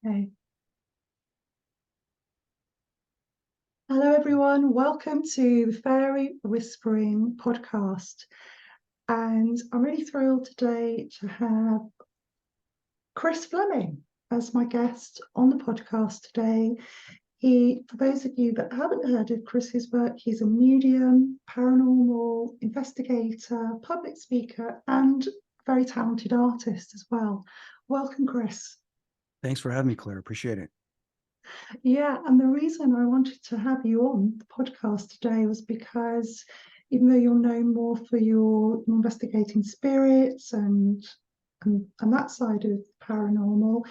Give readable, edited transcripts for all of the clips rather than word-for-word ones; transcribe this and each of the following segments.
Okay. Hello, everyone. Welcome to the Fairy Whispering podcast. And I'm really thrilled today to have Chris Fleming as my guest on the podcast today. For those of you that haven't heard of Chris's work, he's a medium, paranormal investigator, public speaker, and very talented artist as well. Welcome, Chris. Thanks for having me, Claire. Appreciate it. Yeah, and the reason I wanted to have you on the podcast today was because even though you're known more for your investigating spirits and that side of paranormal,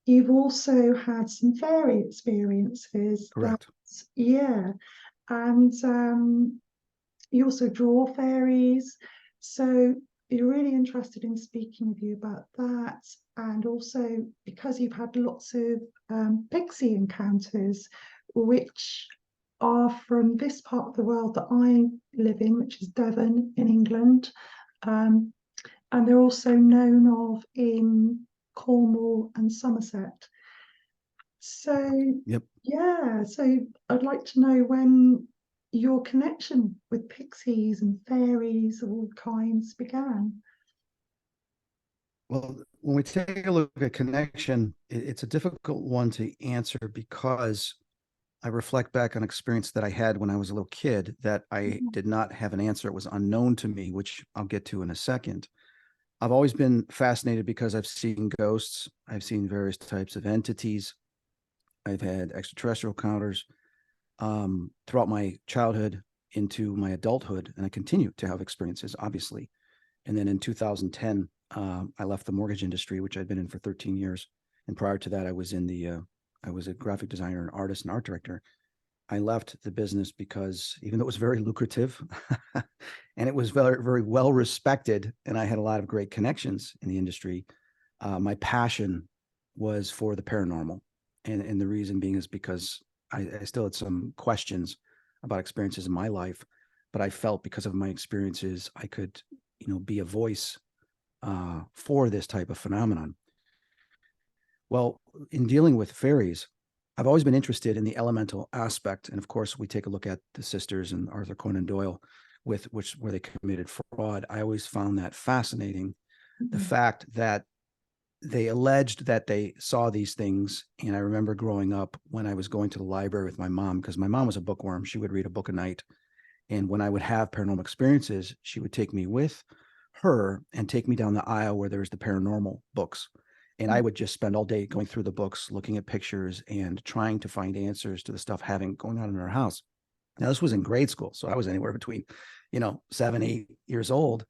you've also had some fairy experiences. Correct. Yeah, and you also draw fairies. So you're really interested in speaking with you about that. And also because you've had lots of pixie encounters, which are from this part of the world that I live in, which is Devon in England. Um, and they're also known of in Cornwall and Somerset. So, Yep. yeah, so I'd like to know when your connection with pixies and fairies of all kinds began. Well, when we take a look at connection, it's a difficult one to answer because I reflect back on experience that I had when I was a little kid that I did not have an answer. It was unknown to me, which I'll get to in a second. I've always been fascinated because I've seen ghosts. I've seen various types of entities. I've had extraterrestrial encounters throughout my childhood into my adulthood, and I continue to have experiences, obviously. And then in 2010, I left the mortgage industry, which I'd been in for 13 years. And prior to that, I was a graphic designer, an artist, and art director. I left the business because even though it was very lucrative and it was very, very well respected, and I had a lot of great connections in the industry, my passion was for the paranormal. And the reason being is because I still had some questions about experiences in my life, but I felt because of my experiences, I could, be a voice for this type of phenomenon. Well, in dealing with fairies, I've always been interested in the elemental aspect. And of course, we take a look at the sisters and Arthur Conan Doyle where they committed fraud. I always found that fascinating. The fact that they alleged that they saw these things. And I remember growing up when I was going to the library with my mom, because my mom was a bookworm. She would read a book a night. And when I would have paranormal experiences, she would take me with her and take me down the aisle where there's the paranormal books. And I would just spend all day going through the books, looking at pictures and trying to find answers to the stuff going on in our house. Now, this was in grade school. So I was anywhere between, 7, 8 years old.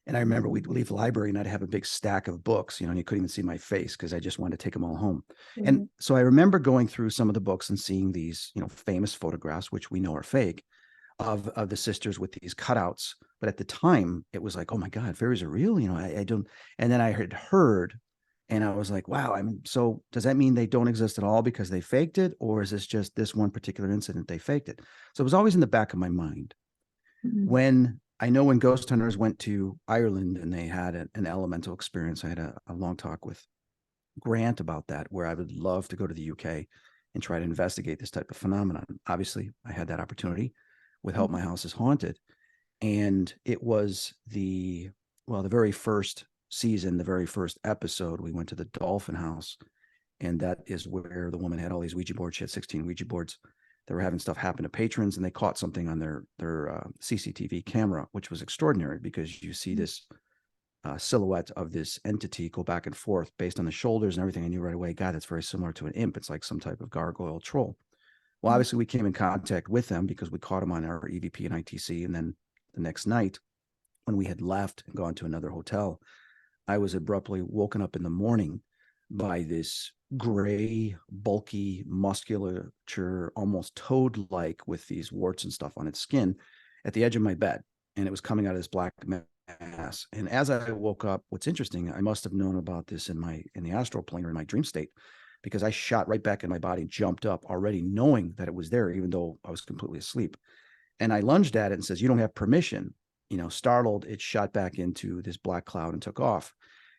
And I remember we'd leave the library and I'd have a big stack of books, and you couldn't even see my face because I just wanted to take them all home. And so I remember going through some of the books and seeing these, famous photographs, which we know are fake, of the sisters with these cutouts. But at the time, it was like, oh my God, fairies are real. I don't. And then I had heard, and I was like, wow. So does that mean they don't exist at all because they faked it, or is this just this one particular incident they faked it? So it was always in the back of my mind. When ghost hunters went to Ireland and they had an elemental experience, I had a long talk with Grant about that, where I would love to go to the UK and try to investigate this type of phenomenon. Obviously, I had that opportunity with Help My House is Haunted. And it was the very first season, the very first episode, we went to the Dolphin House. And that is where the woman had all these Ouija boards. She had 16 Ouija boards. They were having stuff happen to patrons, and they caught something on their CCTV camera, which was extraordinary because you see this silhouette of this entity go back and forth based on the shoulders and everything. I knew right away, God, that's very similar to an imp. It's like some type of gargoyle troll. Well, obviously, we came in contact with them because we caught them on our EVP and ITC. And then the next night, when we had left and gone to another hotel, I was abruptly woken up in the morning by this gray, bulky, musculature, almost toad-like with these warts and stuff on its skin at the edge of my bed. And it was coming out of this black mass. And as I woke up, what's interesting, I must have known about this in the astral plane or in my dream state, because I shot right back in my body and jumped up already knowing that it was there, even though I was completely asleep. And I lunged at it and says, you don't have permission. Startled, it shot back into this black cloud and took off.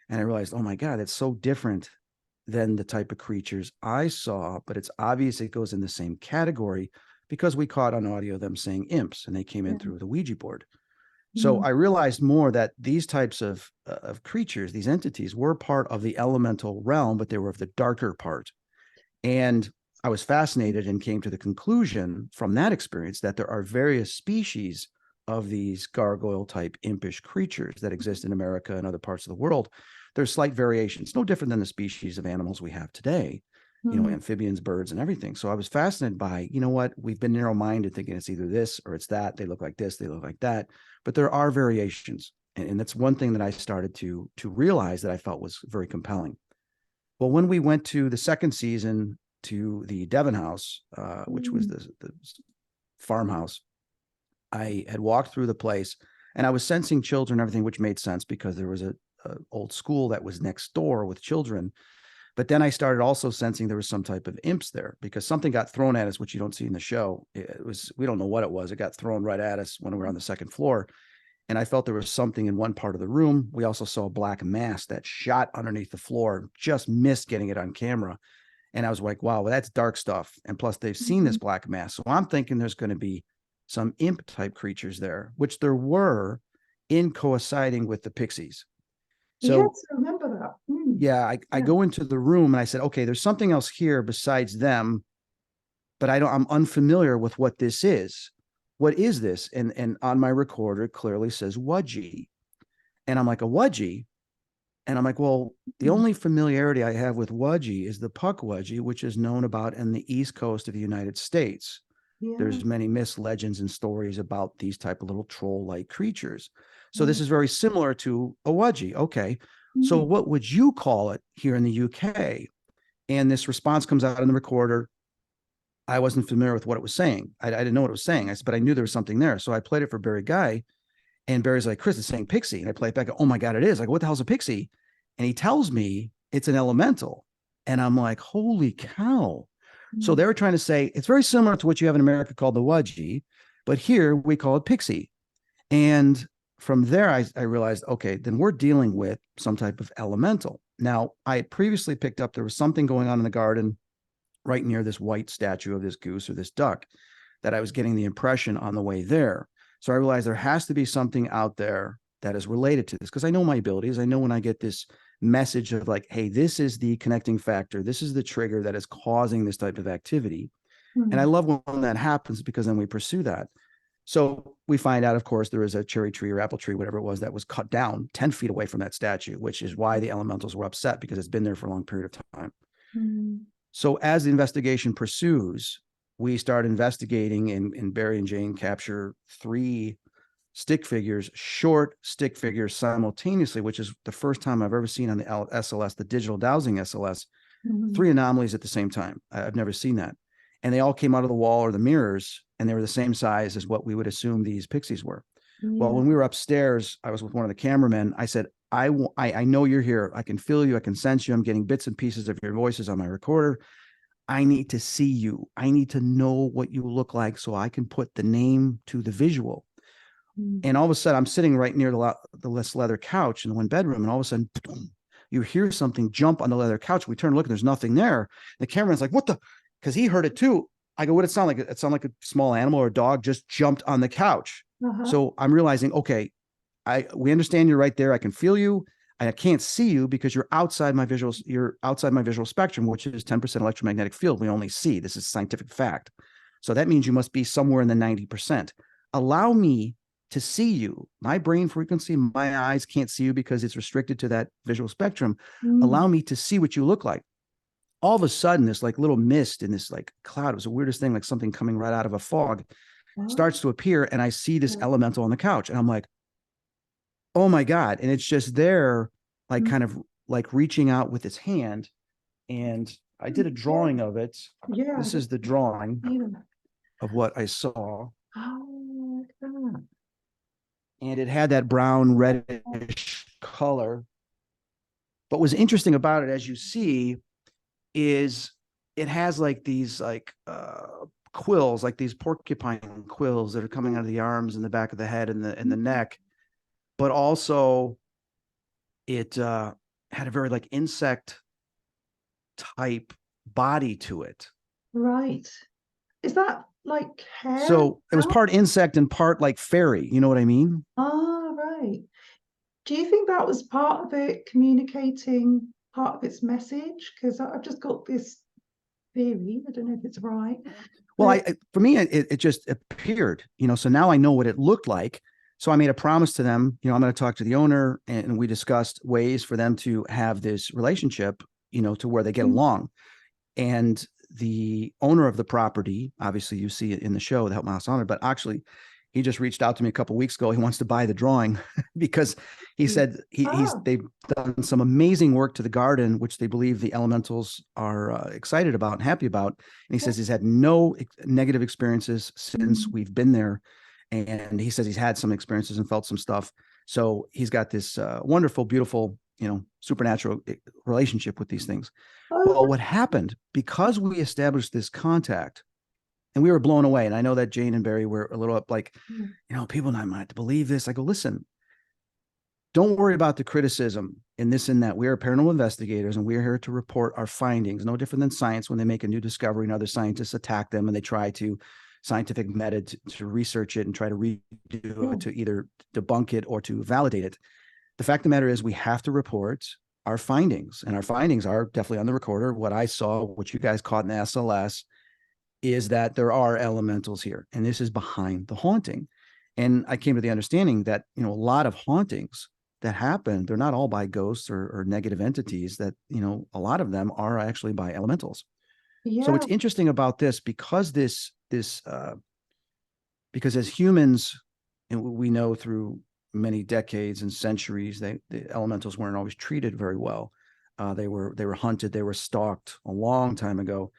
And I realized, oh my God, that's so different than the type of creatures I saw, but it's obvious it goes in the same category because we caught on audio them saying imps, and they came in Yeah. through the Ouija board. So Mm. I realized more that these types of creatures, these entities, were part of the elemental realm, but they were of the darker part. And I was fascinated and came to the conclusion from that experience that there are various species of these gargoyle type impish creatures that exist in America and other parts of the world. There's slight variations, no different than the species of animals we have today, Mm. amphibians, birds, and everything. So I was fascinated by, what, we've been narrow minded thinking it's either this or it's that. They look like this, they look like that. But there are variations. And that's one thing that I started to realize that I felt was very compelling. Well, when we went to the second season to the Devon house, which was Mm. the farmhouse, I had walked through the place and I was sensing children and everything, which made sense because there was a old school that was next door with children. But then I started also sensing there was some type of imps there because something got thrown at us, which you don't see in the show. It was, we don't know what it was. It got thrown right at us when we were on the second floor. And I felt there was something in one part of the room. We also saw a black mass that shot underneath the floor, just missed getting it on camera. And I was like, wow, well, that's dark stuff. And plus, they've seen this Mm. black mass. So I'm thinking there's going to be some imp type creatures there, which there were in coinciding with the Pixies. So Yes, I remember that. Mm. yeah, I Yeah. go into the room and I said, okay, there's something else here besides them, but I'm unfamiliar with what this is. What is this? And on my recorder, it clearly says Wudgie. And I'm like, a Wudgie? And I'm like, well, the Mm. only familiarity I have with Wudgie is the Puck Wudgie, which is known about in the East Coast of the United States. Yeah. There's many myths, legends, and stories about these type of little troll-like creatures. So Yeah. this is very similar to a Wudgie. Okay, so Mm. what would you call it here in the UK? And this response comes out in the recorder. I wasn't familiar with what it was saying. I didn't know what it was saying. I said, but I knew there was something there. So I played it for Barry Guy, and Barry's like, Chris, it's saying pixie. And I play it back. Oh my God, it is. Like, what the hell's a pixie? And he tells me it's an elemental. And I'm like, holy cow. So Mm. they were trying to say it's very similar to what you have in America called the Wudgie, but here we call it pixie. And from there, I realized, okay, then we're dealing with some type of elemental. Now, I had previously picked up there was something going on in the garden right near this white statue of this goose or this duck that I was getting the impression on the way there. So I realized there has to be something out there that is related to this because I know my abilities. I know when I get this message of like, hey, this is the connecting factor. This is the trigger that is causing this type of activity. And I Mm. love when that happens because then we pursue that. So we find out, of course, there is a cherry tree or apple tree, whatever it was, that was cut down 10 feet away from that statue, which is why the elementals were upset because it's been there for a long period of time. Mm. So as the investigation pursues, we start investigating, and Barry and Jane capture 3 stick figures, short stick figures simultaneously, which is the first time I've ever seen on the SLS, the digital dowsing SLS, Mm. 3 anomalies at the same time. I've never seen that. And they all came out of the wall or the mirrors, and they were the same size as what we would assume these pixies were. Well, Yeah. when we were upstairs, I was with one of the cameramen. I said, I know you're here. I can feel you. I can sense you. I'm getting bits and pieces of your voices on my recorder. I need to see you. I need to know what you look like so I can put the name to the visual. Mm. And all of a sudden, I'm sitting right near the less leather couch in the one bedroom, and all of a sudden, boom, you hear something jump on the leather couch. We turn and look, and there's nothing there. The cameraman's like, "What the?" Because he heard it too. I go, "What did it sound like? It sounded like a small animal or a dog just jumped on the couch." Uh-huh. So I'm realizing, okay, we understand you're right there. I can feel you. I can't see you because you're outside my visuals. You're outside my visual spectrum, which is 10% electromagnetic field. We only see. This is scientific fact. So that means you must be somewhere in the 90%. Allow me to see you. My brain frequency, my eyes can't see you because it's restricted to that visual spectrum. Allow Mm. me to see what you look like. All of a sudden, this like little mist in this like cloud, it was the weirdest thing, like something coming right out of a fog, Oh. starts to appear. And I see this elemental on the couch. And I'm like, oh my God. And it's just there, like Mm. kind of like reaching out with its hand. And I did a Yeah. drawing of it. Yeah. This is the drawing Yeah. of what I saw. Oh, look at that. And it had that brown reddish color. But what's interesting about it, as you see, is it has like these like quills, like these porcupine quills that are coming out of the arms and the back of the head and the neck. But also it had a very like insect type body to it. Right. Is that like hair? So it was part insect and part like fairy. You know what I mean? Ah, right. Do you think that was part of it communicating part of its message? Because I've just got this theory. I don't know if it's right. Well, But for me, it just appeared, so now I know what it looked like. So I made a promise to them, I'm going to talk to the owner, and we discussed ways for them to have this relationship, to where they get along. And the owner of the property, obviously you see it in the show, the Help My House Owner, but actually he just reached out to me a couple of weeks ago. He wants to buy the drawing because he said they've done some amazing work to the garden, which they believe the elementals are excited about and happy about. And he says he's had no negative experiences since we've been there. And he says he's had some experiences and felt some stuff. So he's got this wonderful, beautiful, supernatural relationship with these things. Well, what happened, because we established this contact, and we were blown away. And I know that Jane and Barry were a little up like, people might have to believe this. I go, listen, don't worry about the criticism in this and that. We are paranormal investigators, and we're here to report our findings. No different than science when they make a new discovery and other scientists attack them and they try to scientific method to research it and try to redo it to either debunk it or to validate it. The fact of the matter is we have to report our findings, and our findings are definitely on the recorder. What I saw, what you guys caught in the SLS, is that there are elementals here, and this is behind the haunting. And I came to the understanding that, a lot of hauntings that happen, they're not all by ghosts or negative entities, that, a lot of them are actually by elementals. Yeah. So what's interesting about this, because because as humans, and we know through many decades and centuries, the elementals weren't always treated very well. They were hunted, they were stalked a long time ago.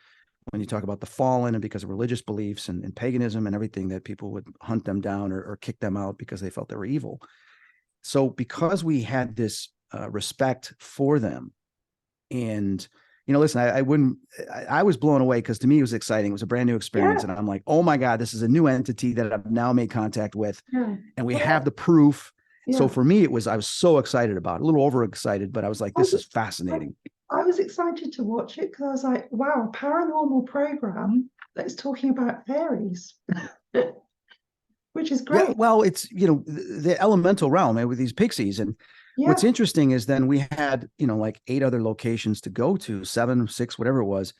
When you talk about the fallen, and because of religious beliefs and paganism and everything, that people would hunt them down or kick them out because they felt they were evil. So because we had this respect for them, and listen, I was blown away, because to me it was exciting. It was a brand new experience. And I'm like, oh my God, this is a new entity that I've now made contact with. And we have the proof. So for me, I was so excited about it, a little overexcited, but I was like, this is fascinating. I was excited to watch it because I was like, wow, a paranormal program that's talking about fairies, which is great. Yeah, well, it's, the elemental realm with these pixies. And what's interesting is then we had, like 8 other locations to go to, 7, 6, whatever it was.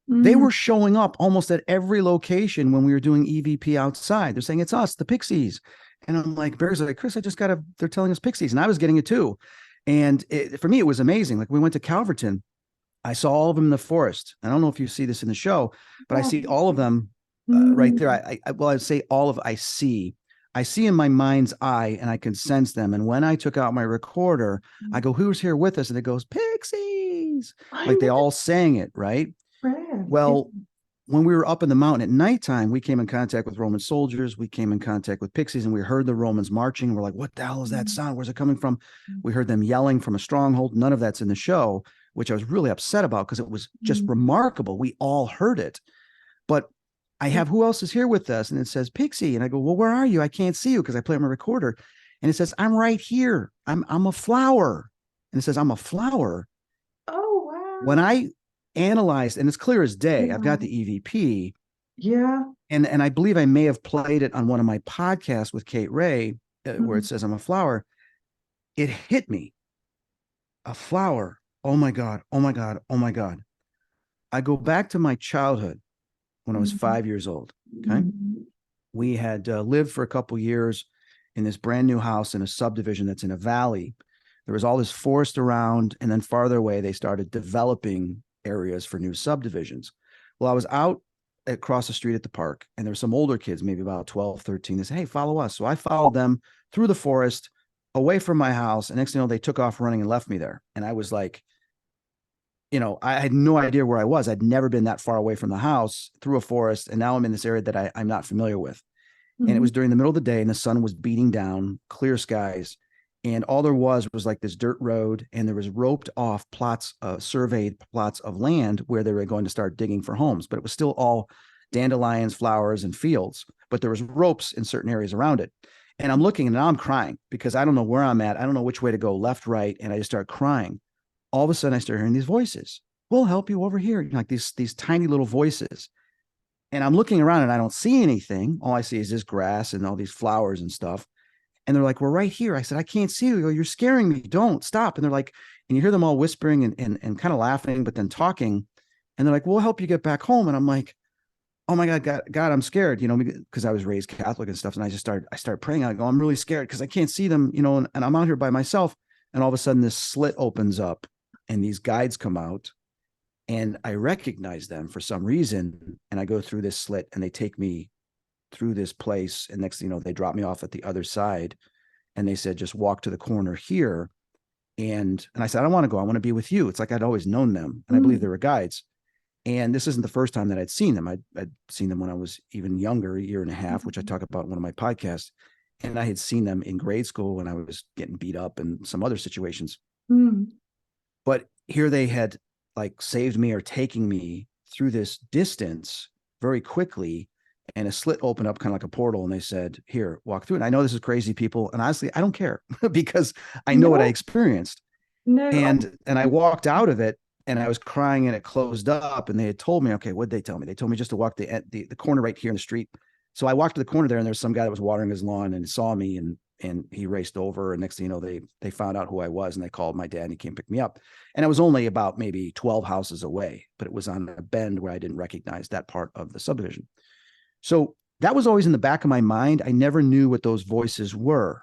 They were showing up almost at every location when we were doing EVP outside. They're saying, it's us, the Pixies. And I'm like, Barry's like, Chris, they're telling us Pixies. And I was getting it too. And for me, it was amazing. Like, we went to Calverton. I saw all of them in the forest. I don't know if you see this in the show, but I see all of them right there. I'd say I see in my mind's eye, and I can sense them. And when I took out my recorder, I go, who's here with us? And it goes, Pixies. Like, they all sang it, right? Well, when we were up in the mountain at nighttime, we came in contact with Roman soldiers. We came in contact with Pixies, and we heard the Romans marching. We're like, what the hell is that sound? Where's it coming from? We heard them yelling from a stronghold. None of that's in the show, which I was really upset about, because it was just remarkable. We all heard it. But I have, who else is here with us? And it says Pixie. And I go, well, where are you? I can't see you because I play on my recorder. And it says, I'm right here. I'm a flower. And it says, I'm a flower. Oh, wow. When I analyzed, and it's clear as day, I've got the EVP. Yeah. And I believe I may have played it on one of my podcasts with Kate Ray, where it says I'm a flower. It hit me. A flower. Oh my God. Oh my God. Oh my God. I go back to my childhood when I was 5 years old. Okay. We had lived for a couple years in this brand new house in a subdivision that's in a valley. There was all this forest around, and then farther away, they started developing areas for new subdivisions. Well, I was out across the street at the park, and there were some older kids, maybe about 12, 13. They said, hey, follow us. So I followed them through the forest, away from my house. And next thing you know, they took off running and left me there. And I was like, I had no idea where I was. I'd never been that far away from the house, through a forest. And now I'm in this area that I'm not familiar with. And it was during the middle of the day, and the sun was beating down, clear skies. And all there was like this dirt road, and there was roped off plots, surveyed plots of land where they were going to start digging for homes. But it was still all dandelions, flowers, and fields. But there was ropes in certain areas around it. And I'm looking, and now I'm crying, because I don't know where I'm at. I don't know which way to go, left, right. And I just start crying. All of a sudden, I start hearing these voices. we'll help you over here. Like these tiny little voices. And I'm looking around and I don't see anything. All I see is this grass and all these flowers and stuff. And they're like, we're right here. I said, I can't see you. You're scaring me. Don't stop. And they're like, and you hear them all whispering and kind of laughing, but then talking. And they're like, we'll help you get back home. And I'm like, oh my God, I'm scared, because I was raised Catholic and stuff. And I started praying. I go, I'm really scared because I can't see them, and I'm out here by myself. And all of a sudden this slit opens up and these guides come out and I recognize them for some reason. And I go through this slit and they take me through this place. And next thing you know, they drop me off at the other side. And they said, just walk to the corner here. And I said, I don't want to go. I want to be with you. It's like I'd always known them. And I believe they were guides. And this isn't the first time that I'd seen them. I'd seen them when I was even younger, a year and a half, which I talk about in one of my podcasts. And I had seen them in grade school when I was getting beat up and some other situations. But here they had like saved me or taking me through this distance very quickly. And a slit opened up kind of like a portal. And they said, here, walk through it. And I know this is crazy, people. And honestly, I don't care because I know what I experienced. And I walked out of it. And I was crying and it closed up and they had told me, okay, what'd they tell me? They told me just to walk the corner right here in the street. So I walked to the corner there and there's some guy that was watering his lawn and saw me and he raced over. And next thing you know, they found out who I was and they called my dad and he came pick me up. And I was only about maybe 12 houses away, but it was on a bend where I didn't recognize that part of the subdivision. So that was always in the back of my mind. I never knew what those voices were.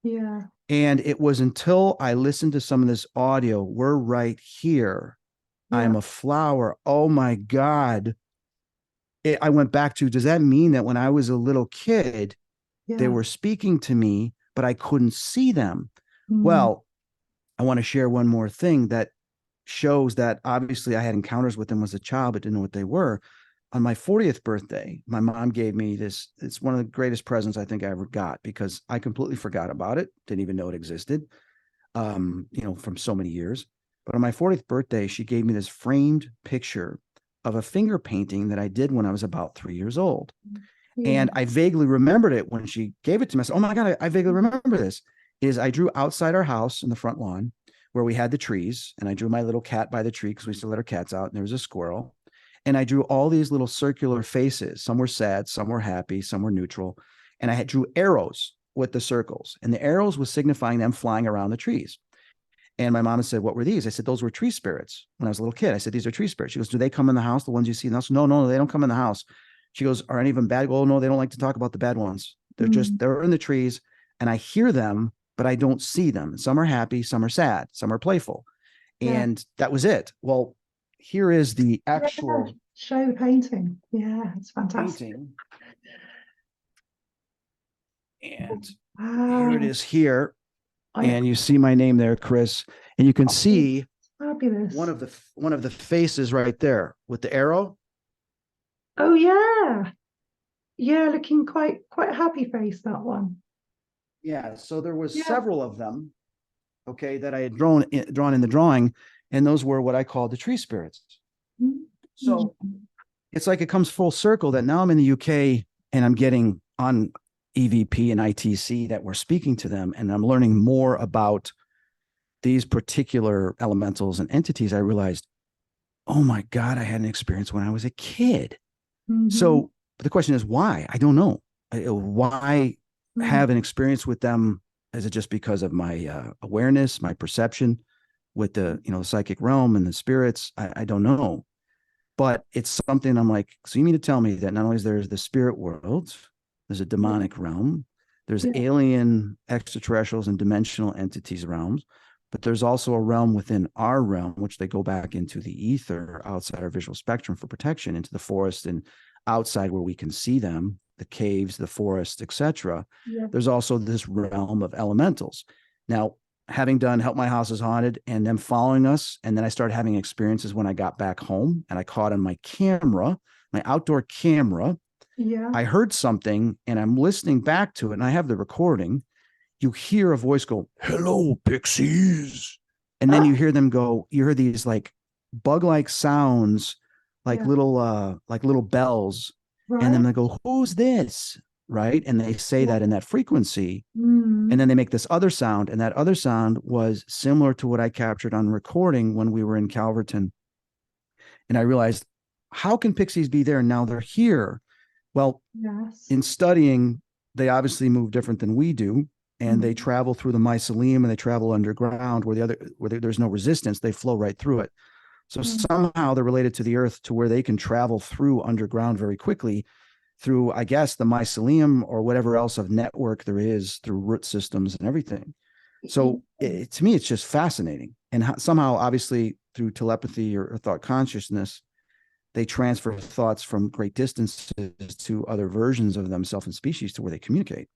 Yeah. And it was until I listened to some of this audio, we're right here. Yeah. I'm a flower. Oh my God. I went back to, does that mean that when I was a little kid, they were speaking to me, but I couldn't see them? Well, I want to share one more thing that shows that obviously I had encounters with them as a child, but didn't know what they were. On my 40th birthday, my mom gave me this. It's one of the greatest presents I think I ever got because I completely forgot about it. Didn't even know it existed, from so many years. But on my 40th birthday, she gave me this framed picture of a finger painting that I did when I was about 3 years old. And I vaguely remembered it when she gave it to me. I said, oh my God, I vaguely remember this. I drew outside our house in the front lawn where we had the trees. And I drew my little cat by the tree because we used to let our cats out. And there was a squirrel. And I drew all these little circular faces. Some were sad, some were happy, some were neutral. And I drew arrows with the circles. And the arrows was signifying them flying around the trees. And my mom said, what were these? I said, those were tree spirits. When I was a little kid, I said, these are tree spirits. She goes, do they come in the house, the ones you see in the house? No, they don't come in the house. She goes, are any of them bad? Oh, no, they don't like to talk about the bad ones. They're in the trees. And I hear them, but I don't see them. Some are happy, some are sad, some are playful. And that was it. Well, here is the actual show the painting. Yeah, it's fantastic. Painting. And here it is here. And you see my name there, Chris. And you can see fabulous. one of the faces right there with the arrow. Oh yeah. Yeah, looking quite happy face, that one. Yeah, so there was several of them, okay, that I had drawn in the drawing, and those were what I call the tree spirits. So it's like it comes full circle that now I'm in the UK and I'm getting on EVP and ITC that we're speaking to them, and I'm learning more about these particular elementals and entities. I realized, oh my God, I had an experience when I was a kid. So the question is why? I don't know. Why have an experience with them? Is it just because of my awareness, my perception with the psychic realm and the spirits? I don't know. But it's something I'm like, so you mean to tell me that not only is there the spirit world, there's a demonic realm, there's alien extraterrestrials and dimensional entities realms, but there's also a realm within our realm, which they go back into the ether outside our visual spectrum for protection, into the forest and outside where we can see them, the caves, the forest, etc. There's also this realm of elementals. Now, having done Help My House is Haunted and them following us, and then I started having experiences when I got back home and I caught on my camera, my outdoor camera. I heard something and I'm listening back to it and I have the recording. You hear a voice go, hello, Pixies. And then you hear them go, you hear these like bug-like sounds, like little bells. And then they go, who's this? Right. And they say that in that frequency. And then they make this other sound. And that other sound was similar to what I captured on recording when we were in Calverton And I realized, how can pixies be there and now they're here? Well, Yes. in studying, they obviously move different than we do, and they travel through the mycelium and they travel underground where there's no resistance. They flow right through it. So somehow they're related to the earth to where they can travel through underground very quickly through, I guess, the mycelium or whatever else of network there is through root systems and everything. So to me, it's just fascinating. And somehow, obviously, through telepathy or thought consciousness, they transfer thoughts from great distances to other versions of themselves and species to where they communicate.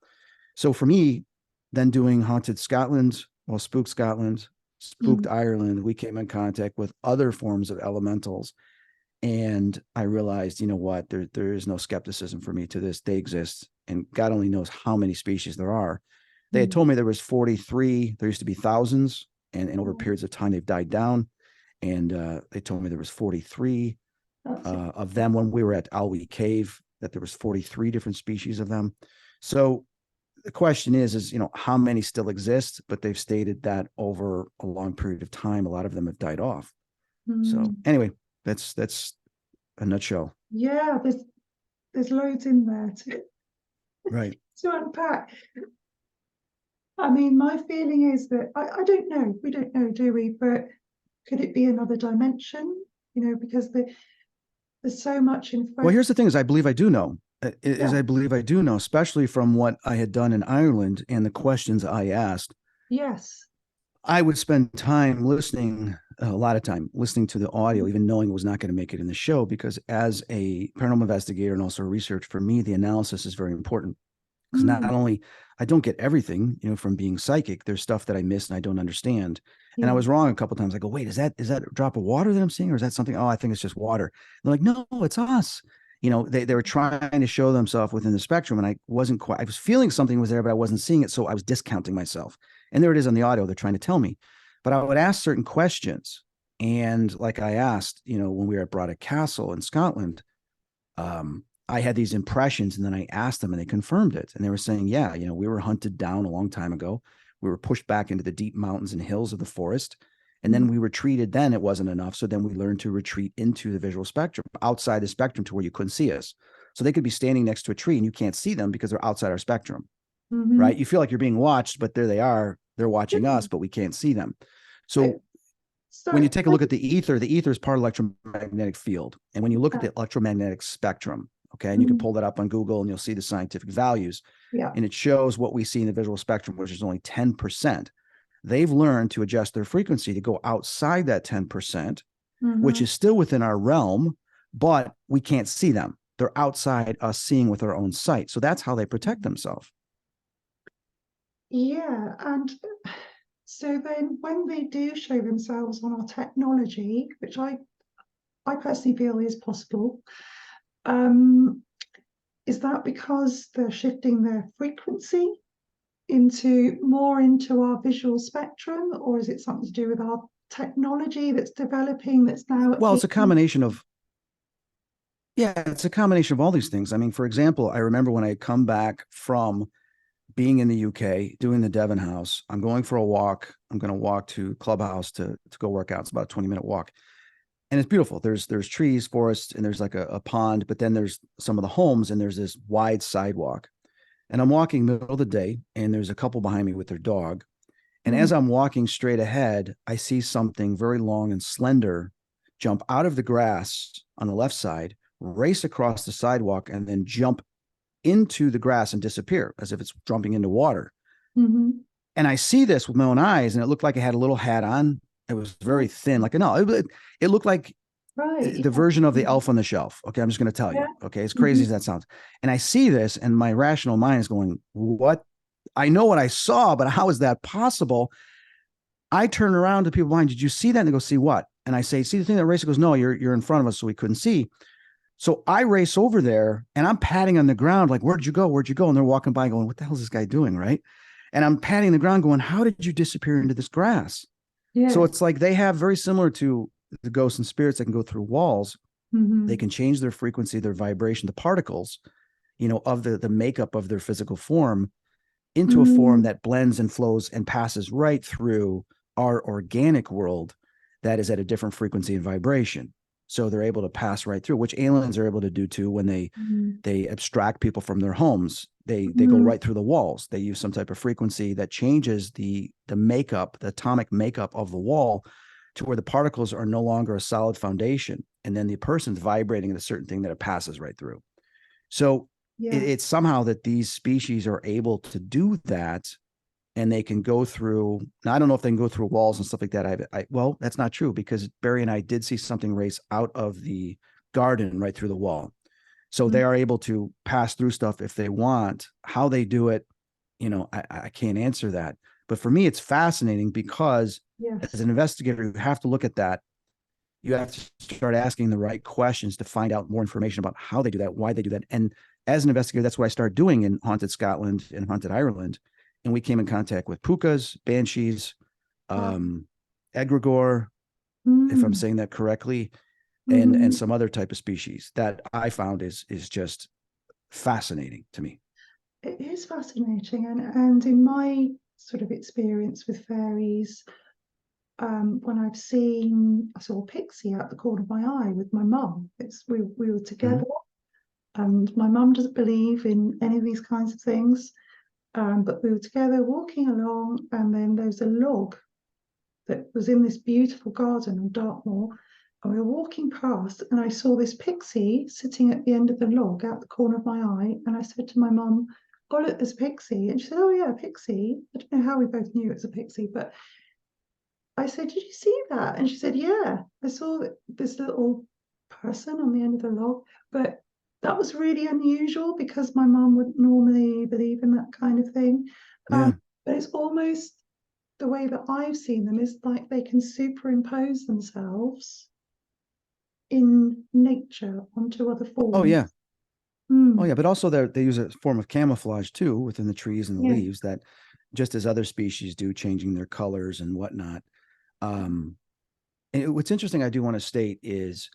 So for me, then doing Haunted Scotland, well, Spooked Scotland, Spooked Ireland, we came in contact with other forms of elementals. And I realized, you know what, there is no skepticism for me to this. They exist. And God only knows how many species there are. They had told me there was 43. There used to be thousands. And over periods of time, they've died down. And they told me there was 43 of them when we were at Alwee Cave, that there was 43 different species of them. So the question is, you know, how many still exist? But they've stated that over a long period of time, a lot of them have died off. So anyway, that's a nutshell. Yeah, there's loads in there Right. to unpack. I mean, my feeling is that I don't know. We don't know, do we? But could it be another dimension? You know, because there's so much in. Well, here's the thing: is I believe I do know. I believe I do know, especially from what I had done in Ireland and the questions I asked. Yes. I would spend time listening, a lot of time listening to the audio, even knowing it was not going to make it in the show, because as a paranormal investigator and also research, for me, the analysis is very important. Because not only I don't get everything, you know, from being psychic, there's stuff that I miss and I don't understand. And I was wrong a couple of times. I go, wait, is that a drop of water that I'm seeing, or is that something? Oh, I think it's just water. They're like, no, it's us. You know, they were trying to show themselves within the spectrum, and I wasn't quite. I was feeling something was there, but I wasn't seeing it, so I was discounting myself. And there it is on the audio. They're trying to tell me, but I would ask certain questions, and like I asked, you know, when we were at Broderick Castle in Scotland, I had these impressions, and then I asked them and they confirmed it. And they were saying, yeah, you know, we were hunted down a long time ago. We were pushed back into the deep mountains and hills of the forest. And then we retreated. Then it wasn't enough. So then we learned to retreat into the visual spectrum, outside the spectrum to where you couldn't see us. So they could be standing next to a tree and you can't see them because they're outside our spectrum, right? You feel like you're being watched, but there they are. They're watching us, but we can't see them. So when you take a look at the ether is part of the electromagnetic field. And when you look at the electromagnetic spectrum, okay, and you can pull that up on Google and you'll see the scientific values. Yeah. And it shows what we see in the visual spectrum, which is only 10%. They've learned to adjust their frequency to go outside that 10%, which is still within our realm, but we can't see them. They're outside us seeing with our own sight. So that's how they protect themselves. Yeah. And so then when they do show themselves on our technology, which I personally feel is possible, is that because they're shifting their frequency into our visual spectrum, or is it something to do with our technology that's developing that's now? Well, it's a combination of all these things. I mean, for example, I remember when I come back from being in the UK, doing the Devon house, I'm going for a walk. I'm going to walk to Clubhouse to go work out. It's about a 20-minute walk. And it's beautiful. There's trees, forests, and there's like a pond, but then there's some of the homes and there's this wide sidewalk. And I'm walking middle of the day and there's a couple behind me with their dog. And as I'm walking straight ahead, I see something very long and slender jump out of the grass on the left side, race across the sidewalk, and then jump into the grass and disappear as if it's jumping into water. And I see this with my own eyes, and it looked like it had a little hat on. It was very thin, like it looked like the version of the elf on the shelf. Okay, I'm just going to tell you. Okay, as crazy as that sounds. And I see this, and my rational mind is going, "What? I know what I saw, but how is that possible?" I turn around to people behind. Did you see that? And they go, "See what?" And I say, "See the thing that raced?" Goes, "No, you're in front of us, so we couldn't see." So I race over there, and I'm patting on the ground, like, "Where'd you go? Where'd you go?" And they're walking by, going, "What the hell is this guy doing?" Right? And I'm patting the ground, going, "How did you disappear into this grass?" Yeah. So it's like they have, very similar to the ghosts and spirits that can go through walls. They can change their frequency, their vibration, the particles, you know, of the makeup of their physical form into a form that blends and flows and passes right through our organic world that is at a different frequency and vibration. So they're able to pass right through, which aliens are able to do too when they abstract people from their homes. They go right through the walls. They use some type of frequency that changes the makeup, the atomic makeup of the wall, to where the particles are no longer a solid foundation. And then the person's vibrating at a certain thing that it passes right through. So it's somehow that these species are able to do that, and they can go through. Now, I don't know if they can go through walls and stuff like that. Well, that's not true, because Barry and I did see something race out of the garden right through the wall. So they are able to pass through stuff if they want. How they do it, I can't answer that. But for me, it's fascinating because as an investigator, you have to look at that. You have to start asking the right questions to find out more information about how they do that, why they do that. And as an investigator, that's what I started doing in Haunted Scotland and Haunted Ireland. And we came in contact with pukas, banshees, egregore, if I'm saying that correctly, and some other type of species that I found is just fascinating to me. It is fascinating, and in my sort of experience with fairies, when I saw a pixie out the corner of my eye with my mum. We were together, and my mum doesn't believe in any of these kinds of things. But we were together walking along, and then there was a log that was in this beautiful garden on Dartmoor. And we were walking past, and I saw this pixie sitting at the end of the log out the corner of my eye. And I said to my mum, "Oh, look, there's a pixie." And she said, "Oh, yeah, a pixie." I don't know how we both knew it was a pixie, but I said, "Did you see that?" And she said, "Yeah, I saw this little person on the end of the log." But that was really unusual because my mum wouldn't normally believe in that kind of thing. Yeah. But it's almost the way that I've seen them is like they can superimpose themselves in nature onto other Oh forms. yeah. Oh yeah. But also they use a form of camouflage too within the trees and the leaves, that just as other species do, changing their colors and whatnot. And what's interesting, I do want to state is,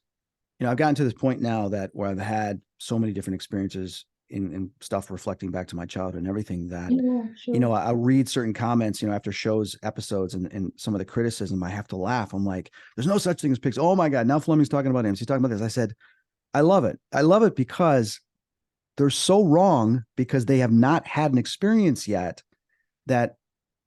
I've gotten to this point now that where I've had so many different experiences in stuff reflecting back to my childhood and everything, that, I read certain comments, after shows, episodes, and some of the criticism, I have to laugh. I'm like, there's no such thing as pigs. Oh my God. Now Fleming's talking about imps. He's talking about this. I said, I love it. I love it because they're so wrong, because they have not had an experience yet, that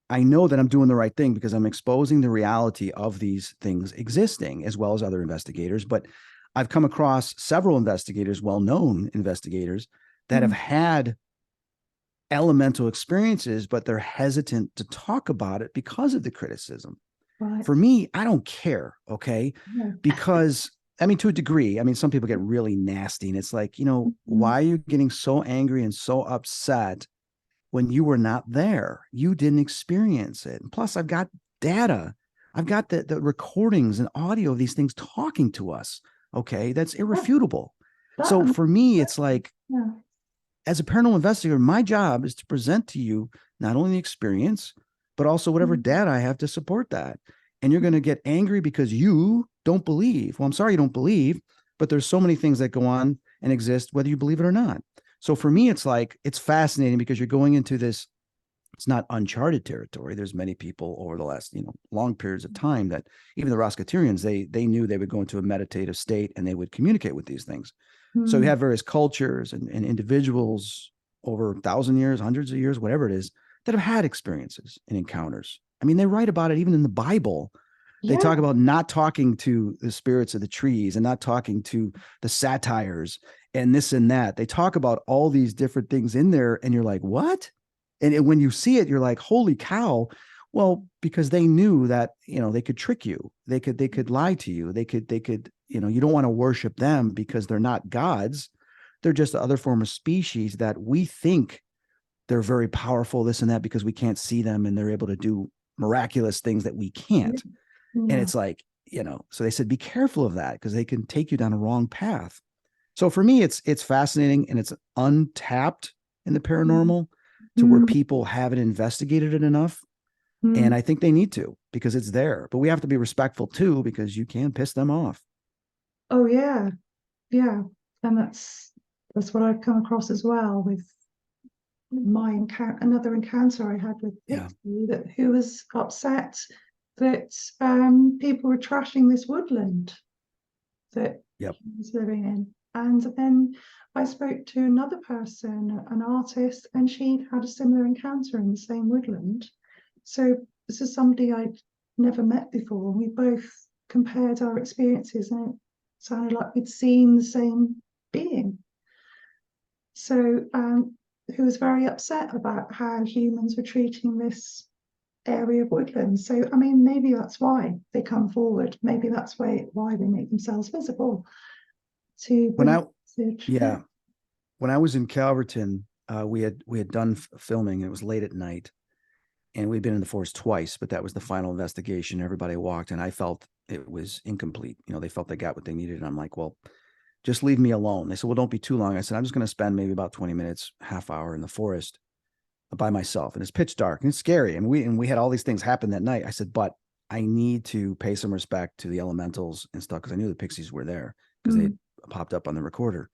I know that I'm doing the right thing, because I'm exposing the reality of these things existing, as well as other investigators. But I've come across several investigators, well-known investigators, that have had elemental experiences, but they're hesitant to talk about it because of the criticism. Right. For me, I don't care, okay? Because, I mean, to a degree, I mean, some people get really nasty, and it's like, why are you getting so angry and so upset when you were not there? You didn't experience it. And plus, I've got data. I've got the recordings and audio of these things talking to us. Okay, that's irrefutable. So for me, it's like, as a paranormal investigator, my job is to present to you not only the experience, but also whatever data I have to support that. And you're going to get angry because you don't believe. Well, I'm sorry you don't believe, but there's so many things that go on and exist, whether you believe it or not. So for me, it's like, it's fascinating, because you're going into this, it's not uncharted territory. There's many people over the last, long periods of time, that even the Rosicrucians, they knew they would go into a meditative state and they would communicate with these things. So you have various cultures and individuals over 1,000 years, hundreds of years, whatever it is, that have had experiences and encounters. I mean, they write about it even in the Bible. They talk about not talking to the spirits of the trees and not talking to the satyrs and this and that. They talk about all these different things in there, and you're like, what? And when you see it, you're like, holy cow. Well, because they knew that, they could trick you. They could lie to you. They could, you don't want to worship them because they're not gods. They're just the other form of species that we think they're very powerful, this and that, because we can't see them, and they're able to do miraculous things that we can't. And it's like, so they said, be careful of that, because they can take you down a wrong path. So for me, it's fascinating, and it's untapped in the paranormal to where people haven't investigated it enough. And I think they need to, because it's there, but we have to be respectful too, because you can piss them off. Oh yeah. And that's what I've come across as well with another encounter I had with Pixie, who was upset that people were trashing this woodland. that Yep. he was living in. And then I spoke to another person, an artist, and she had a similar encounter in the same woodland. So this is somebody I'd never met before. We both compared our experiences, and it sounded like we'd seen the same being. So, who was very upset about how humans were treating this area of woodland. So, I mean, maybe that's why they come forward. Maybe that's why they make themselves visible to When bring I, a message. yeah, when I was in Calverton, we had done filming. It was late at night, and we'd been in the forest twice, but that was the final investigation. Everybody walked, and I felt it was incomplete. You know, they felt they got what they needed, and I'm like, well, just leave me alone. They said, well, don't be too long. I said, I'm just going to spend maybe about 20 minutes, half hour in the forest by myself, and it's pitch dark and it's scary. And we had all these things happen that night. I said, but I need to pay some respect to the elementals and stuff, because I knew the Pixies were there because they had popped up on the recorder.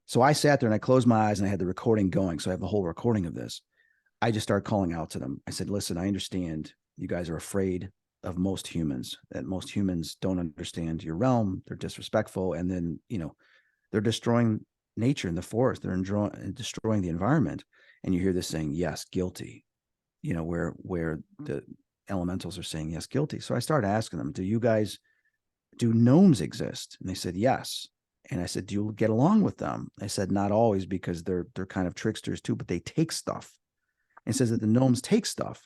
So I sat there and I closed my eyes and I had the recording going. So I have the whole recording of this. I just started calling out to them. I said, listen, I understand you guys are afraid of most humans, that most humans don't understand your realm. They're disrespectful. And then, you know, they're destroying nature in the forest. They're destroying the environment. And you hear this saying, yes, guilty, you know, where the elementals are saying, yes, guilty. So I started asking them, do gnomes exist? And they said, yes. And I said, do you get along with them? They said, not always, because they're kind of tricksters too, but they take stuff. And it says that the gnomes take stuff.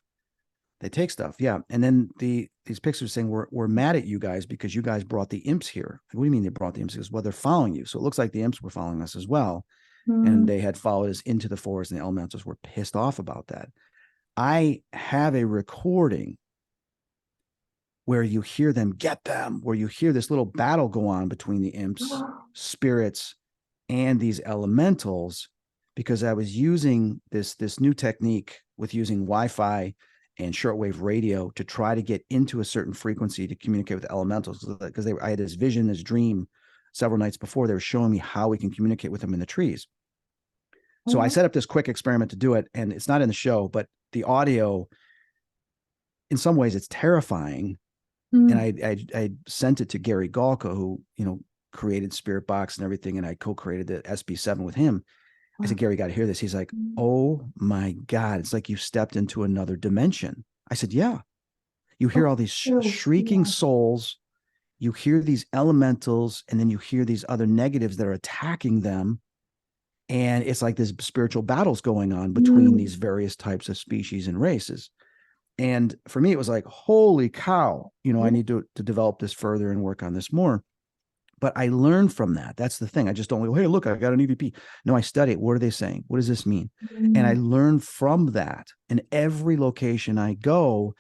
They take stuff. Yeah. And then these Pixies are saying, we're mad at you guys because you guys brought the imps here. Like, what do you mean they brought the imps? Because, well, they're following you. So it looks like the imps were following us as well. And they had followed us into the forest, and the elementals were pissed off about that. I have a recording where you hear them get them, where you hear this little battle go on between the imps, spirits, and these elementals, because I was using this new technique with using Wi-Fi and shortwave radio to try to get into a certain frequency to communicate with the elementals, because I had this vision, this dream several nights before. They were showing me how we can communicate with them in the trees. So I set up this quick experiment to do it, and it's not in the show, but the audio, in some ways, it's terrifying. And I sent it to Gary Galka, who, you know, created Spirit Box and everything, and I co-created the SB7 with him. I said, Gary, got to hear this. He's like, oh my God, it's like you stepped into another dimension. I said, yeah. You hear all these shrieking souls, you hear these elementals, and then you hear these other negatives that are attacking them. And it's like this spiritual battles going on between these various types of species and races. And for me, it was like, holy cow, you know, I need to develop this further and work on this more. But I learned from that. That's the thing. I just don't go, hey, look, I got an EVP. No, I study it. What are they saying? What does this mean? And I learned from that. And every location I go,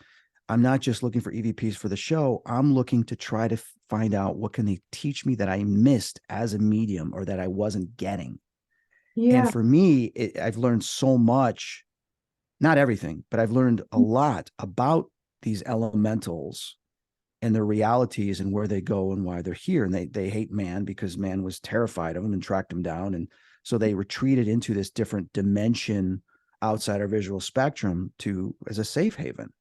I'm not just looking for EVPs for the show. I'm looking to try to find out what can they teach me that I missed as a medium or that I wasn't getting. And for me, I've learned so much, not everything, but I've learned a lot about these elementals and their realities and where they go and why they're here. And they hate man because man was terrified of them and tracked them down. And so they retreated into this different dimension outside our visual spectrum as a safe haven.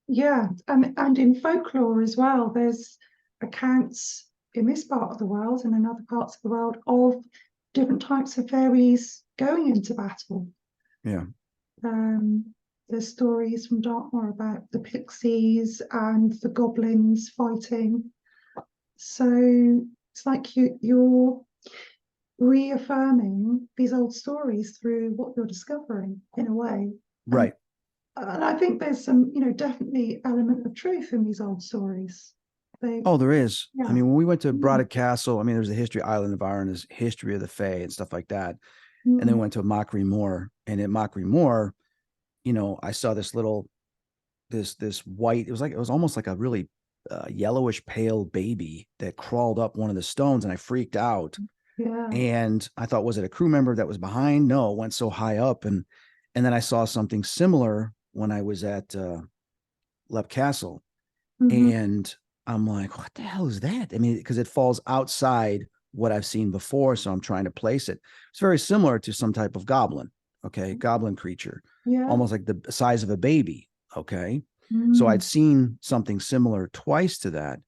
Yeah, and in folklore as well, there's accounts in this part of the world and in other parts of the world of different types of fairies going into battle. Yeah. There's stories from Dartmoor about the Pixies and the Goblins fighting. So it's like you're reaffirming these old stories through what you're discovering in a way. Right. And I think there's some, definitely element of truth in these old stories. There is. Yeah. I mean, when we went to Braddock Castle, I mean, there's a history island of Iron, there's history of the Fae and stuff like that. And then we went to Mockery Moor, and at Mockery Moor, I saw this white, it was almost like a really yellowish pale baby that crawled up one of the stones, and I freaked out. Yeah. And I thought, was it a crew member that was behind? No, it went so high up. And then I saw something similar when I was at Lep Castle. And I'm like, what the hell is that? I mean, because it falls outside what I've seen before. So I'm trying to place it. It's very similar to some type of goblin. Okay. Goblin creature. Yeah. Almost like the size of a baby. Okay. So I'd seen something similar twice to that.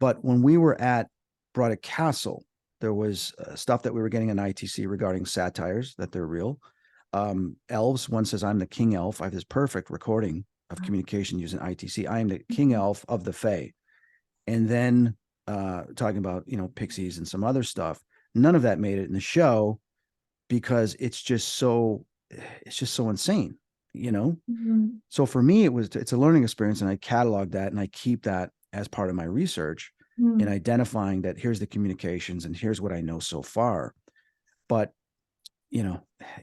But when we were at Broderick Castle, there was stuff that we were getting in ITC regarding satires, that they're real. Elves, one says, I'm the king elf. I have this perfect recording of communication using ITC. I am the king elf of the Fae. And then talking about, pixies and some other stuff. None of that made it in the show because it's just so insane, So for me, it's a learning experience, and I catalog that and I keep that as part of my research in identifying that here's the communications and here's what I know so far. But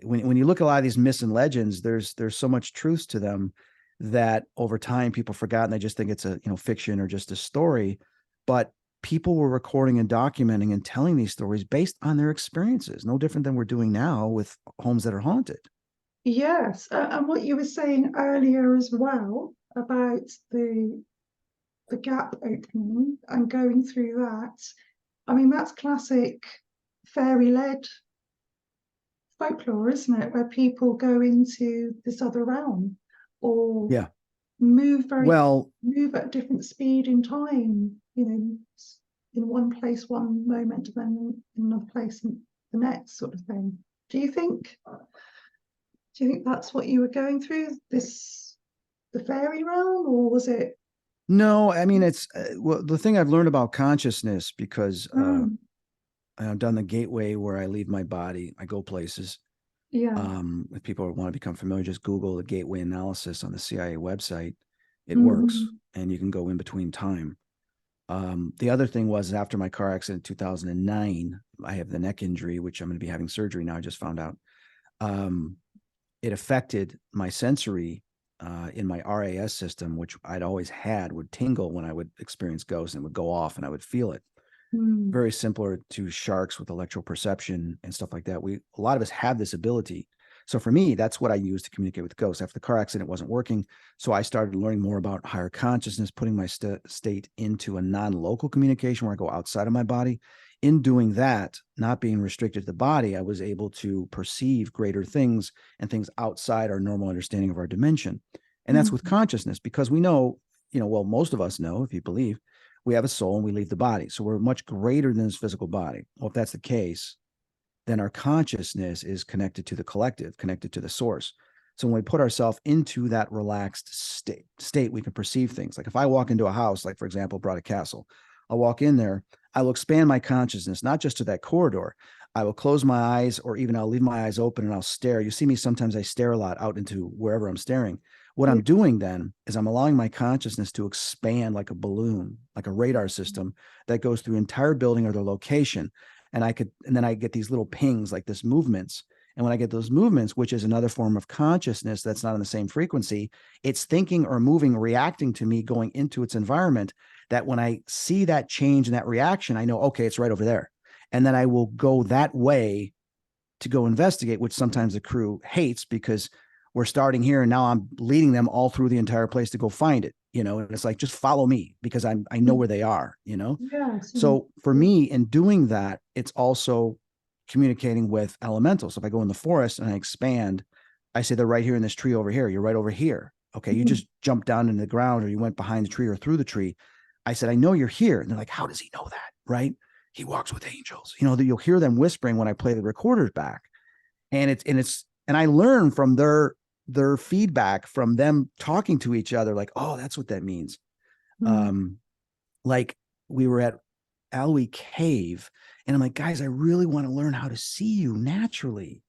when you look at a lot of these myths and legends, there's so much truth to them that over time people forgot, and they just think it's a fiction or just a story. But people were recording and documenting and telling these stories based on their experiences, no different than we're doing now with homes that are haunted. Yes, and what you were saying earlier as well about the gap opening and going through that. I mean, that's classic fairy-led folklore, isn't it? Where people go into this other realm or Yeah. move Well, move at different speed in time, in one place, one moment, and then in another place, and the next sort of thing. Do you think that's what you were going through, the fairy realm, or was it? no, I mean, it's well, the thing I've learned about consciousness, because I've done the gateway where I leave my body, I go places. Yeah. If people want to become familiar, just Google the gateway analysis on the CIA website. It works, and you can go in between time. The other thing was, after my car accident in 2009, I have the neck injury, which I'm going to be having surgery now. I just found out. It affected my sensory in my RAS system, which I'd always had, would tingle when I would experience ghosts, and would go off and I would feel it. Very similar to sharks with electroperception and stuff like that. A lot of us have this ability. So for me, that's what I use to communicate with ghosts. After the car accident, wasn't working. So I started learning more about higher consciousness, putting my state into a non-local communication where I go outside of my body. In doing that, not being restricted to the body, I was able to perceive greater things and things outside our normal understanding of our dimension. And that's with consciousness, because we know, well, most of us know, if you believe, we have a soul and we leave the body. So we're much greater than this physical body. Well, if that's the case, then our consciousness is connected to the collective, connected to the source. So when we put ourselves into that relaxed state, we can perceive things. Like if I walk into a house, like for example, Broderick Castle, I'll walk in there, I will expand my consciousness, not just to that corridor. I will close my eyes, or even I'll leave my eyes open and I'll stare. You see me, sometimes I stare a lot out into wherever I'm staring. What I'm doing then is I'm allowing my consciousness to expand like a balloon, like a radar system that goes through entire building or the location. And then I get these little pings, like this movements. And when I get those movements, which is another form of consciousness that's not on the same frequency, it's thinking or moving, reacting to me going into its environment, that when I see that change and that reaction, I know, okay, it's right over there. And then I will go that way to go investigate, which sometimes the crew hates, because we're starting here and now I'm leading them all through the entire place to go find it, and it's like, just follow me, because I know where they are, Yes. So for me, in doing that, it's also communicating with elementals. So if I go in the forest and I expand, I say, they're right here in this tree over here. You're right over here. Okay. You just jumped down into the ground, or you went behind the tree or through the tree. I said, I know you're here. And they're like, how does he know that? Right. He walks with angels, that you'll hear them whispering when I play the recorders back. And I learn from their feedback, from them talking to each other, like, oh, that's what that means. Like we were at Alloy Cave, and I'm like, guys, I really want to learn how to see you naturally.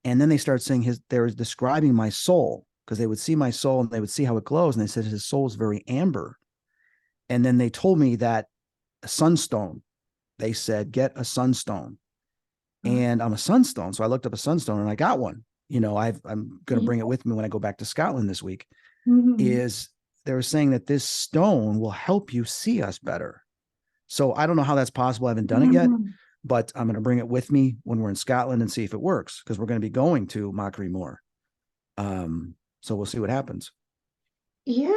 And then they start saying they were describing my soul, because they would see my soul and they would see how it glows. And they said his soul is very amber. And then they told me that a sunstone, they said, get a sunstone. And I'm a sunstone. So I looked up a sunstone and I got one. I'm going to bring it with me when I go back to Scotland this week. Is they were saying that this stone will help you see us better. So I don't know how that's possible. I haven't done it yet, but I'm going to bring it with me when we're in Scotland and see if it works, because we're going to be going to Mockery Moor. So we'll see what happens. Yeah,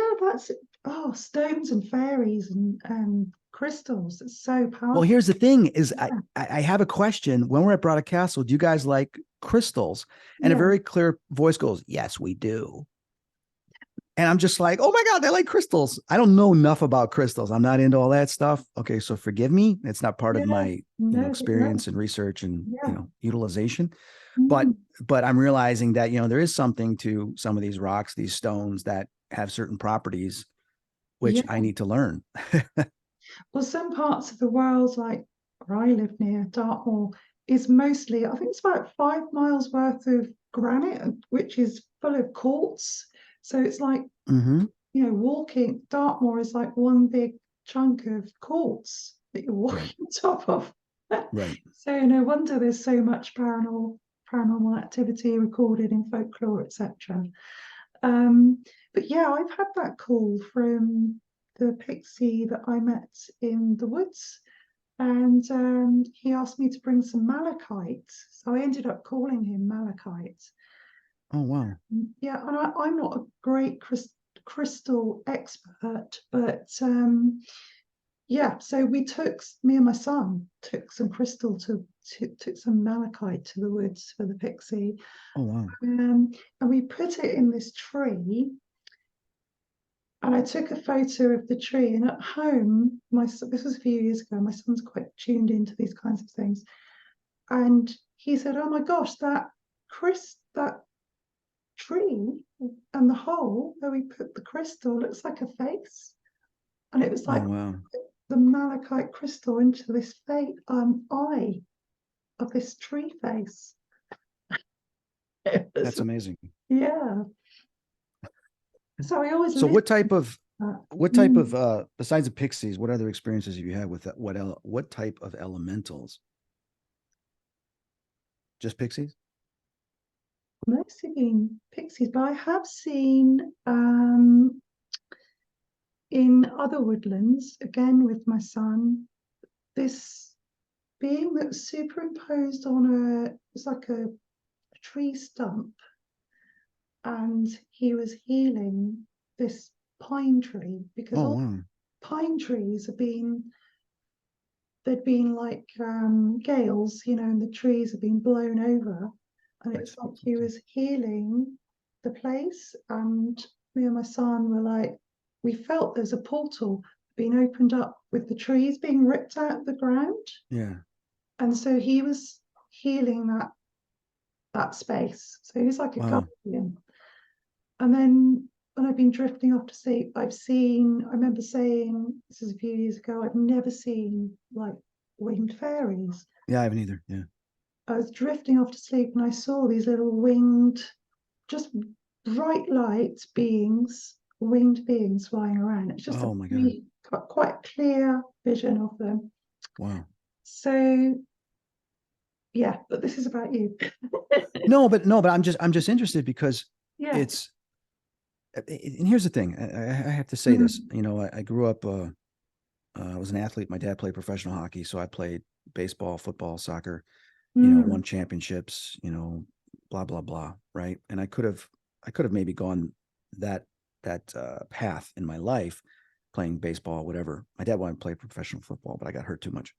stones and fairies and crystals. It's so powerful. Well, here's the thing is, I have a question. When we're at Broderick Castle, do you guys like crystals? And a very clear voice goes, yes, we do. And I'm just like, oh my God, they like crystals. I don't know enough about crystals. I'm not into all that stuff. Okay, so forgive me. It's not part Yeah, of my, no, no, experience and research and, yeah. utilization. But Mm, I'm realizing that, there is something to some of these rocks, these stones that have certain properties which I yeah. need to learn. Well, some parts of the world, like where I live near, Dartmoor, is mostly, I think it's about 5 miles worth of granite, which is full of quartz. So it's like, Mm-hmm. walking, Dartmoor is like one big chunk of quartz that you're Right. walking on top of. Right. So no wonder there's so much paranormal activity recorded in folklore, etc. But yeah, I've had that call from the pixie that I met in the woods, and he asked me to bring some malachite. So I ended up calling him Malachite. Oh, wow. Yeah, and I'm not a great crystal expert, but yeah, so me and my son took some crystal took some malachite to the woods for the pixie, Oh, wow. and we put it in this tree. And I took a photo of the tree. And at home, this was a few years ago. My son's quite tuned into these kinds of things, and he said, "Oh my gosh, that tree and the hole where we put the crystal looks like a face." And it was Oh, like wow. the malachite crystal into this eye of this tree face. It was, That's amazing. yeah. So I always So listen to what that. type of besides the pixies, what other experiences have you had with that? What type of elementals? Just pixies? Mostly been pixies, but I have seen in other woodlands, again with my son, this being that's superimposed on it's like a tree stump, and he was healing this pine tree because Oh, all wow. pine trees have been there'd been like gales, and the trees have been blown over, and Right. it's like he was healing the place. And me and my son were like, we felt there's a portal being opened up with the trees being ripped out of the ground, Yeah. and so he was healing that space. So he's like a Wow. guardian. And then when I've been drifting off to sleep, I remember saying, this is a few years ago, I've never seen like winged fairies. Yeah, I haven't either. Yeah. I was drifting off to sleep and I saw these little winged, just bright light beings, winged beings flying around. It's just a Oh my God. really quite clear vision of them. Wow. So yeah, but this is about you. No, but I'm just interested because Yeah. it's and here's the thing. I have to say this. Mm, I grew up I was an athlete. My dad played professional hockey, so I played baseball, football, soccer, mm, won championships, blah blah blah, right? And I could have maybe gone that path in my life, playing baseball, whatever. My dad wanted to play professional football, but I got hurt too much.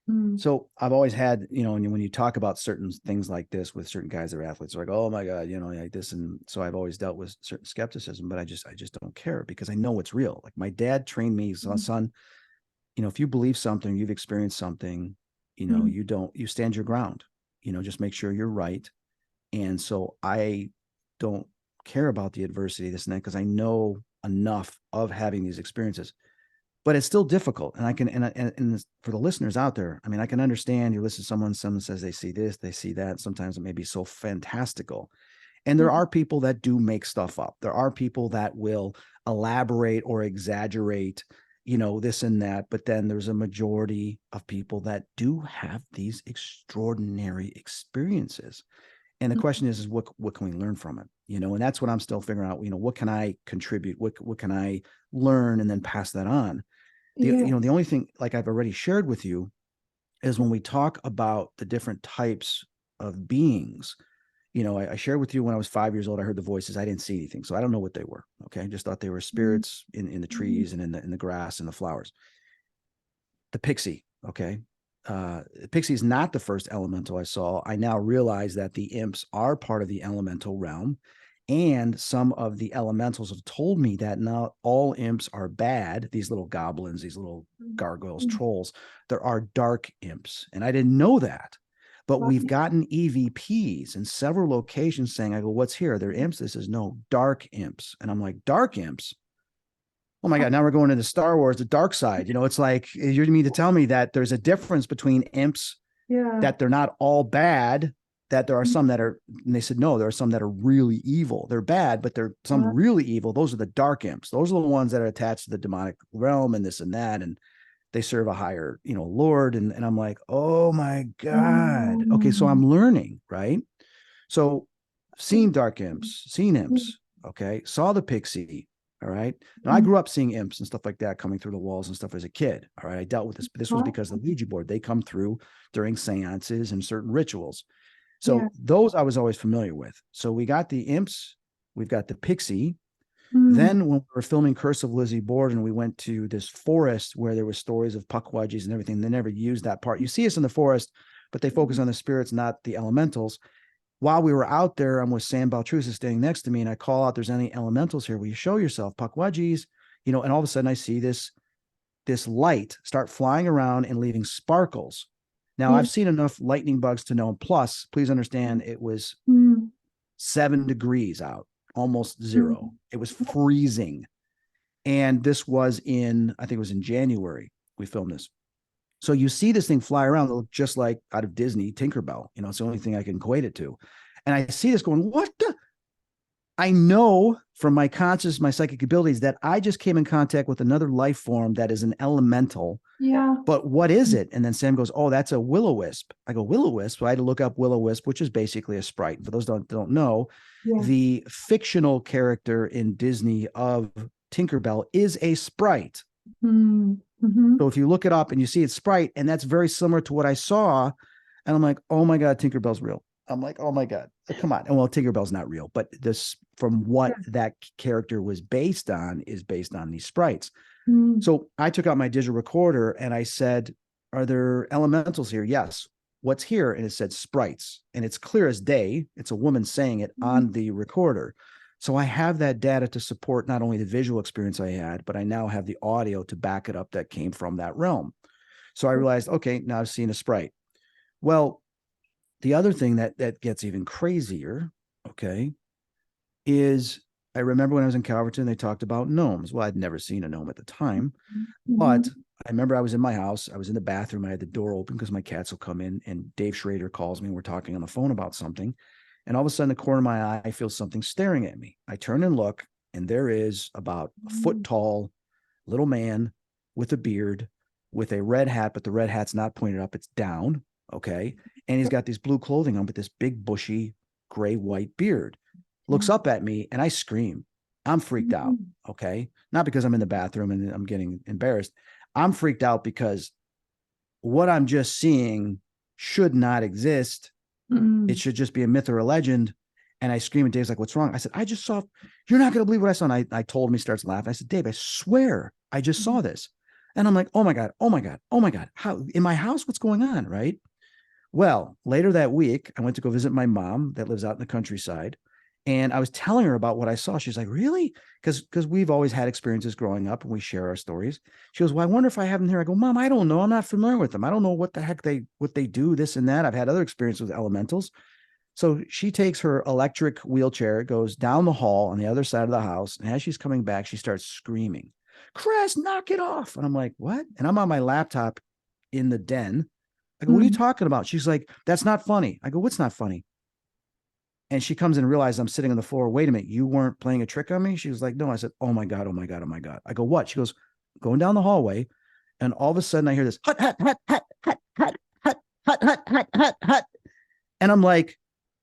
mm, So I've always had, and when you talk about certain things like this with certain guys that are athletes, they're like, oh my God, like this. And so I've always dealt with certain skepticism, but I just don't care because I know it's real. Like my dad trained me, mm, son, if you believe something, you've experienced something, mm, you stand your ground, just make sure you're right. And so I don't care about the adversity, this and that, because I know enough of having these experiences. But it's still difficult. And I can, and for the listeners out there, I mean, I can understand you listen to someone says they see this, they see that. Sometimes it may be so fantastical. And there mm, are people that do make stuff up. There are people that will elaborate or exaggerate, this and that. But then there's a majority of people that do have these extraordinary experiences. And the question is what can we learn from it? And that's what I'm still figuring out. What can I contribute? What can I learn and then pass that on? The yes. only thing, like I've already shared with you, is when we talk about the different types of beings. I shared with you when I was 5 years old, I heard the voices. I didn't see anything, so I don't know what they were. Okay, I just thought they were Mm, spirits in the mm, trees and in the grass and the flowers. The pixie, okay. The pixie is not the first elemental I saw. I now realize that the imps are part of the elemental realm, And some of the elementals have told me that not all imps are bad. These little goblins, these little gargoyles, trolls, there are dark imps. And I didn't know that. But we've gotten EVPs in several locations saying, I go, what's here? They're imps. This is no, dark imps. And I'm like, dark imps? Oh my God, now we're going into Star Wars, the dark side. It's like, you mean to tell me that there's a difference between imps, that they're not all bad, that there are some that are, and they said, no, there are some that are really evil. They're bad, but there are some really evil. Those are the dark imps. Those are the ones that are attached to the demonic realm and this and that. And they serve a higher, Lord. And I'm like, oh my God. Okay. So I'm learning, right? So seen dark imps, seen imps. Okay. Saw the pixie. All right. Now I grew up seeing imps and stuff like that coming through the walls and stuff as a kid. All right. I dealt with this. This was because of the Ouija board. They come through during seances and certain rituals. So those I was always familiar with. So we got the imps, we've got the pixie. Then when we were filming Curse of Lizzie Borden, we went to this forest where there were stories of puckwudgies and everything. They never used that part. You see us in the forest, but they focus on the spirits, not the elementals. While we were out there, I'm with Sam Baltrusa standing next to me, and I call out, there's any elementals here? Will you show yourself, puckwudgies? And all of a sudden I see this light start flying around and leaving sparkles. Now, I've seen enough lightning bugs to know, and plus, please understand, it was 7 degrees out, almost zero. It was freezing. And this was I think it was in January, we filmed this. So you see this thing fly around, look just like out of Disney, Tinkerbell. It's the only thing I can equate it to. And I see this going, what the? I know from my conscious, my psychic abilities that I just came in contact with another life form that is an elemental. Yeah. But what is it? And then Sam goes, oh, that's a will-o-wisp. I go, will-o-wisp? So I had to look up will-o-wisp, which is basically a sprite. For those that don't know, the fictional character in Disney of Tinkerbell is a sprite. So if you look it up and you see it's sprite, and that's very similar to what I saw, and I'm like, oh my God, Tinkerbell's real. I'm like, oh my God, come on. And well, Tinkerbell's not real, but this, from what that character was based on, is based on these sprites. So I took out my digital recorder and I said, are there elementals here? Yes. What's here? And it said sprites, and it's clear as day. It's a woman saying it on the recorder. So I have that data to support not only the visual experience I had, but I now have the audio to back it up that came from that realm. So I realized, okay, now I've seen a sprite. Well, the other thing that gets even crazier, okay, is I remember when I was in Calverton, they talked about gnomes. Well, I'd never seen a gnome at the time, but I remember I was in my house. I was in the bathroom. I had the door open because my cats will come in, and Dave Schrader calls me. And we're talking on the phone about something. And all of a sudden, the corner of my eye, I feel something staring at me. I turn and look, and there is about a foot tall little man with a beard, with a red hat, but the red hat's not pointed up, it's down. Okay. And he's got this blue clothing on, with this big, bushy, gray, white beard. Looks up at me, and I scream. I'm freaked out. Okay. Not because I'm in the bathroom and I'm getting embarrassed. I'm freaked out because what I'm just seeing should not exist. It should just be a myth or a legend. And I scream, and Dave's like, what's wrong? I said, I just saw, you're not going to believe what I saw. And I told him, he starts laughing. I said, Dave, I swear I just saw this. And I'm like, oh my God, oh my God, oh my God. How, in my house, what's going on? Right. Well, later that week, I went to go visit my mom that lives out in the countryside. And I was telling her about what I saw. She's like, really? Because we've always had experiences growing up and we share our stories. She goes, well, I wonder if I have them here. I go, Mom, I don't know. I'm not familiar with them. I don't know what the heck what they do, this and that. I've had other experiences with elementals. So she takes her electric wheelchair, goes down the hall on the other side of the house. And as she's coming back, she starts screaming, Chris, knock it off. And I'm like, what? And I'm on my laptop in the den. I go, what are you talking about? She's like, that's not funny. I go, what's not funny? And she comes and realizes I'm sitting on the floor. Wait a minute, you weren't playing a trick on me? She was like, no. I said, oh my God, oh my God, oh my God. I go, what? She goes, going down the hallway. And all of a sudden I hear this hut, hut, hut, hut, hut, hut, hut, hut, hut, hut, hut, hut. And I'm like,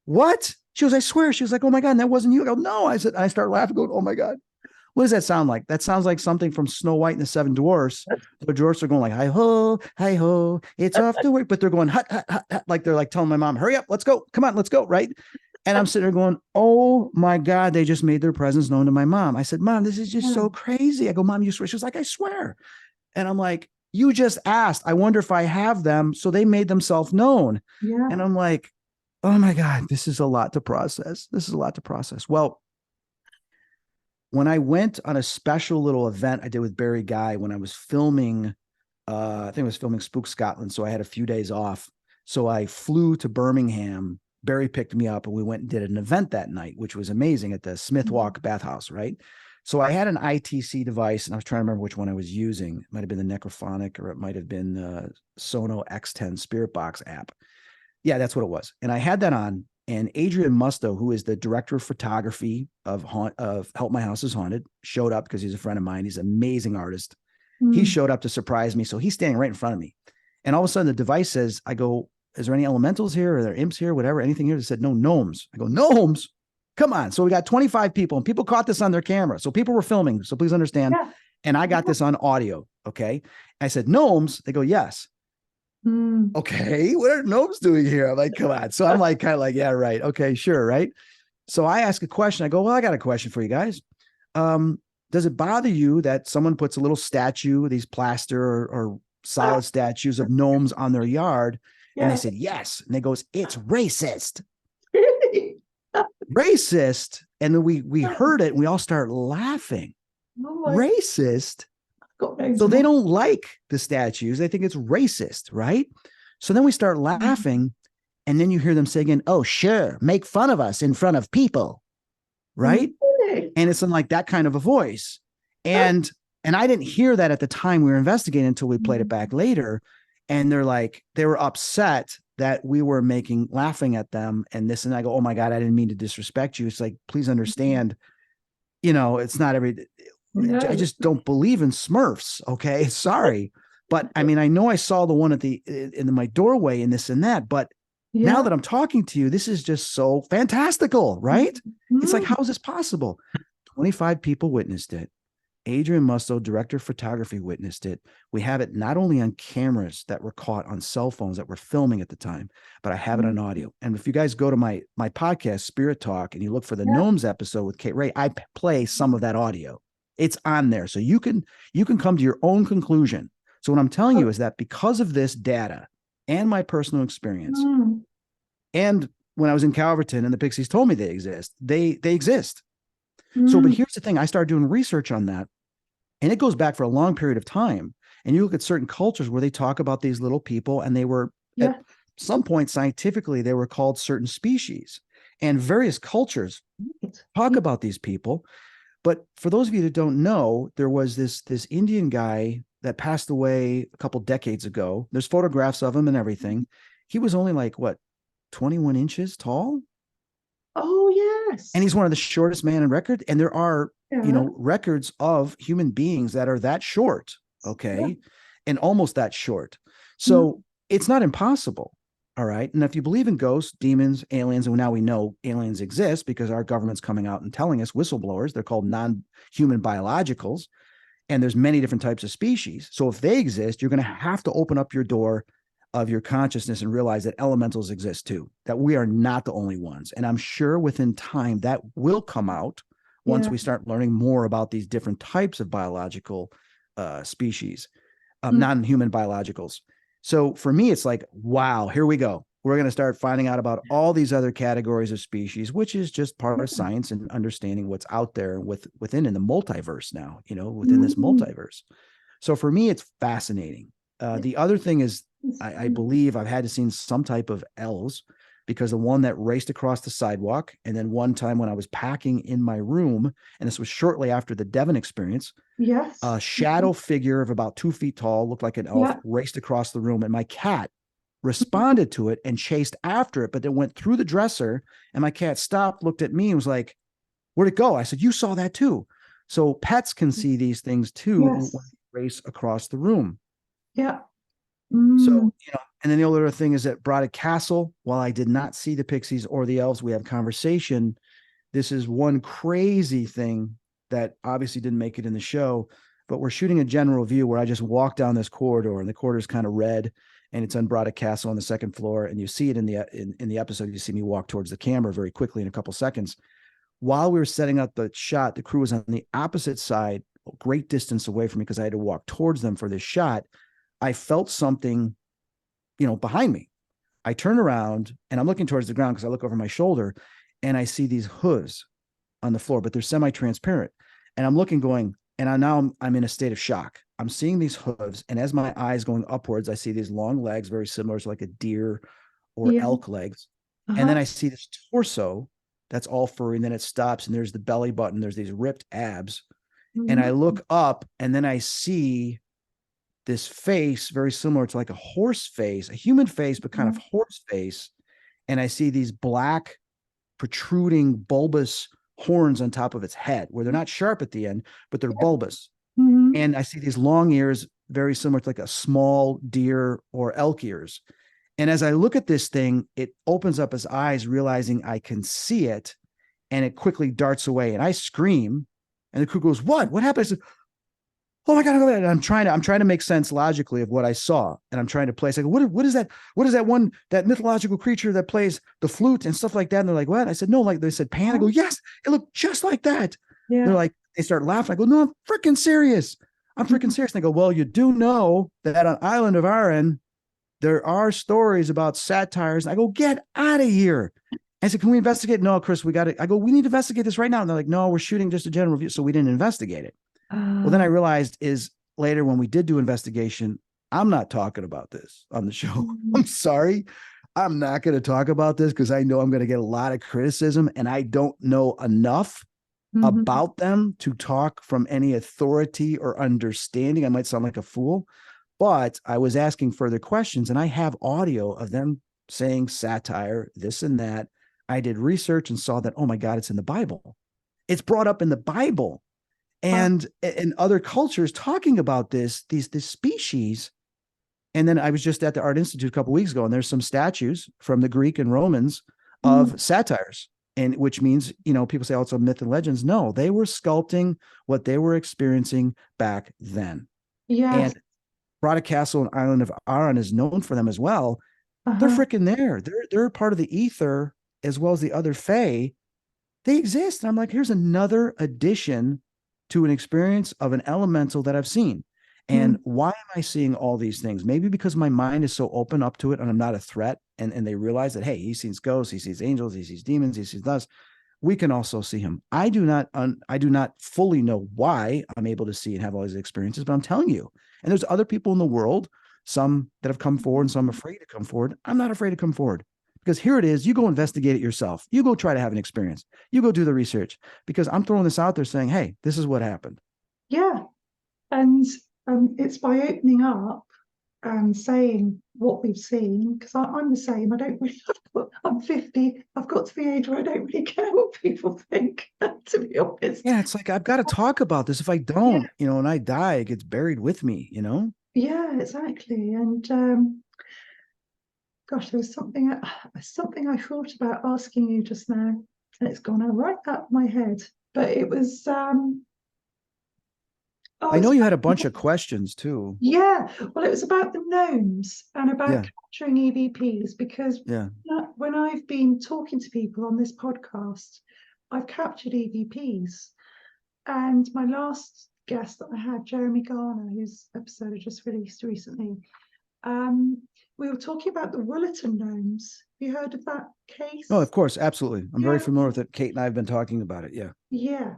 what? She goes, I swear. She was like, oh my God, and that wasn't you. I go, no. I said, I start laughing, going, oh my God. What does that sound like? That sounds like something from Snow White and the Seven Dwarfs. The dwarfs are going like, hi ho, it's off to work. But they're going, hut, hut, hut, hut. Like they're like telling my mom, hurry up, let's go. Come on, let's go. Right. And I'm sitting there going, oh my God, they just made their presence known to my mom. I said, Mom, this is just so crazy. I go, Mom, you swear? She was like, I swear. And I'm like, you just asked. I wonder if I have them. So they made themselves known. Yeah. And I'm like, oh my God, this is a lot to process. This is a lot to process. Well, when I went on a special little event I did with Barry Guy when I was filming, I think I was filming Spook Scotland. So I had a few days off. So I flew to Birmingham. Barry picked me up and we went and did an event that night, which was amazing at the Smith Walk Bathhouse, right? So I had an ITC device and I was trying to remember which one I was using. It might have been the Necrophonic or it might have been the Sono X10 Spirit Box app. Yeah, that's what it was. And I had that on. And Adrian Musto, who is the director of photography of Help My House is Haunted, showed up because he's a friend of mine. He's an amazing artist. He showed up to surprise me. So he's standing right in front of me. And all of a sudden the device says, I go, is there any elementals here? Are there imps here? Whatever, anything here? They said, no, gnomes. I go, gnomes? Come on. So we got 25 people and people caught this on their camera. So people were filming. So please understand. Yeah. And I got this on audio. Okay. I said, gnomes? They go, yes. Okay, what are gnomes doing here? I'm like, come on. So I'm like, kind of like, yeah, right. Okay, sure, right. So I ask a question. I go, well, I got a question for you guys. Does it bother you that someone puts a little statue, these plaster or solid statues of gnomes on their yard? Yeah. And they said, yes. And they goes, it's racist. Racist. And then we heard it and we all start laughing. Oh, racist? So they don't like the statues. They think it's racist, right? So then we start laughing, and then you hear them saying, oh, sure, make fun of us in front of people, right? And it's in like that kind of a voice. And I didn't hear that at the time we were investigating until we played it back later. And they're like, they were upset that we were laughing at them and this. And I go, oh my God, I didn't mean to disrespect you. It's like, please understand, it's not every... No. I just don't believe in Smurfs. Okay. Sorry. But I mean, I know I saw the one in my doorway and this and that, but now that I'm talking to you, this is just so fantastical, right? It's like, how is this possible? 25 people witnessed it. Adrian Musto, director of photography, witnessed it. We have it not only on cameras that were caught on cell phones that were filming at the time, but I have it on audio. And if you guys go to my podcast, Spirit Talk, and you look for the Gnomes episode with Kate Ray, I play some of that audio. It's on there. So you can come to your own conclusion. So what I'm telling you is that because of this data and my personal experience, and when I was in Calverton and the Pixies told me they exist, they exist. So, but here's the thing. I started doing research on that, and it goes back for a long period of time. And you look at certain cultures where they talk about these little people, and they were at some point scientifically, they were called certain species, and various cultures talk about these people. But for those of you that don't know, there was this Indian guy that passed away a couple decades ago. There's photographs of him and everything. He was only like, 21 inches tall? Oh, yes. And he's one of the shortest man in record. And there are, records of human beings that are that short, okay, and almost that short. So it's not impossible. All right. And if you believe in ghosts, demons, aliens, and now we know aliens exist because our government's coming out and telling us, whistleblowers, they're called non-human biologicals. And there's many different types of species. So if they exist, you're going to have to open up your door of your consciousness and realize that elementals exist too, that we are not the only ones. And I'm sure within time that will come out once we start learning more about these different types of biological species, non-human biologicals. So for me, it's like, wow, here we go. We're going to start finding out about all these other categories of species, which is just part of science and understanding what's out there within in the multiverse now, within this multiverse. So for me, it's fascinating. The other thing is, I believe I've had to see some type of elves, because the one that raced across the sidewalk, and then one time when I was packing in my room, and this was shortly after the Devon experience, a shadow figure of about 2 feet tall, looked like an elf, raced across the room, and my cat responded to it and chased after it, but it went through the dresser, and my cat stopped, looked at me, and was like, where'd it go? I said, you saw that too. So pets can see these things too when they race across the room. Yeah. So, and then the other thing is that Broderick Castle, while I did not see the Pixies or the elves, we have conversation. This is one crazy thing that obviously didn't make it in the show, but we're shooting a general view where I just walk down this corridor, and the corridor is kind of red, and it's on Broderick Castle on the second floor. And you see it in the episode. You see me walk towards the camera very quickly in a couple seconds. While we were setting up the shot, the crew was on the opposite side, a great distance away from me because I had to walk towards them for this shot. I felt something, behind me. I turn around and I'm looking towards the ground because I look over my shoulder and I see these hooves on the floor, but they're semi-transparent. And I'm looking, going, and I'm in a state of shock. I'm seeing these hooves, and as my eyes going upwards, I see these long legs, very similar to like a deer or Yeah. elk legs. And then Uh-huh. I see this torso that's all furry, and then it stops, and there's the belly button, there's these ripped abs. And I Mm-hmm. look up, and then I see this face very similar to like a horse face, a human face, but kind of horse face. And I see these black, protruding, bulbous horns on top of its head, where they're not sharp at the end, but they're Yeah. bulbous. Mm-hmm. And I see these long ears, very similar to like a small deer or elk ears. And as I look at this thing, it opens up its eyes, realizing I can see it, and it quickly darts away. And I scream, and the crew goes, "What? What happened?" I said, "Oh my God." And I'm trying to make sense logically of what I saw. And I'm trying to place, like, what is that? What is that one, that mythological creature that plays the flute and stuff like that? And they're like, "What?" I said, "No," like they said, "Pan." I go, "Yes, it looked just like that." They're Yeah. like, they start laughing. I go, "No, I'm freaking serious. I'm freaking serious." And they go, "Well, you do know that on Island of Arran, there are stories about satires." And I go, "Get out of here." I said, "Can we investigate?" "No, Chris, we got to." I go, "We need to investigate this right now." And they're like, "No, we're shooting just a general review." So we didn't investigate it. Well, then I Uh, realized is later when we did do investigation, I'm not talking about this on the show. I'm sorry. I'm not going to talk about this because I know I'm going to get a lot of criticism, and I don't know enough mhm. about them to talk from any authority or understanding. I might sound like a fool, but I was asking further questions, and I have audio of them saying satire, this and that. I did research and saw that, oh my God, it's in the Bible. It's brought up in the Bible, Uh, and in other cultures talking about this species. And then I was just at the Art Institute a couple of weeks ago, and there's some statues from the Greek and Romans mm, of satires, and which means, people say, "Oh, it's a myth and legends." No, they were sculpting what they were experiencing back then. yes. And Brodda Castle and Island of Arran is known for them as well. They're Uh-huh. freaking there. They're part of the ether as well as the other fae. They exist. And I'm like, here's another addition to an experience of an elemental that I've seen. And Mm, why am I seeing all these things? Maybe because my mind is so open up to it and I'm not a threat. And they realize that, hey, he sees ghosts, he sees angels, he sees demons, he sees us. We can also see him. I do not fully know why I'm able to see and have all these experiences, but I'm telling you. And there's other people in the world, some that have come forward and some afraid to come forward. I'm not afraid to come forward because here it is. You go investigate it yourself. You go try to have an experience. You go do the research because I'm throwing this out there saying, hey, this is what happened. yeah. And it's by opening up and saying what we've seen, because I'm the same. I don't really, I'm 50. I've got to the age where I don't really care what people think, to be honest. Yeah, it's like I've got to talk about this. If I Yeah, don't, and I die, it gets buried with me. yeah, exactly. And gosh, there was something I thought about asking you just now, and it's gone right out of my head. But it was oh, I know it's you had a bunch of questions too. yeah, well, it was about the gnomes and about Yeah, capturing EVPs because yeah. when I've been talking to people on this podcast, I've captured EVPs. And my last guest that I had, Jeremy Garner, whose episode I just released recently, um, we were talking about the Willerton gnomes. Have you heard of that No, case? of course, absolutely. I'm very Yeah, familiar with it. Kate and I have been talking about it. Yeah. yeah.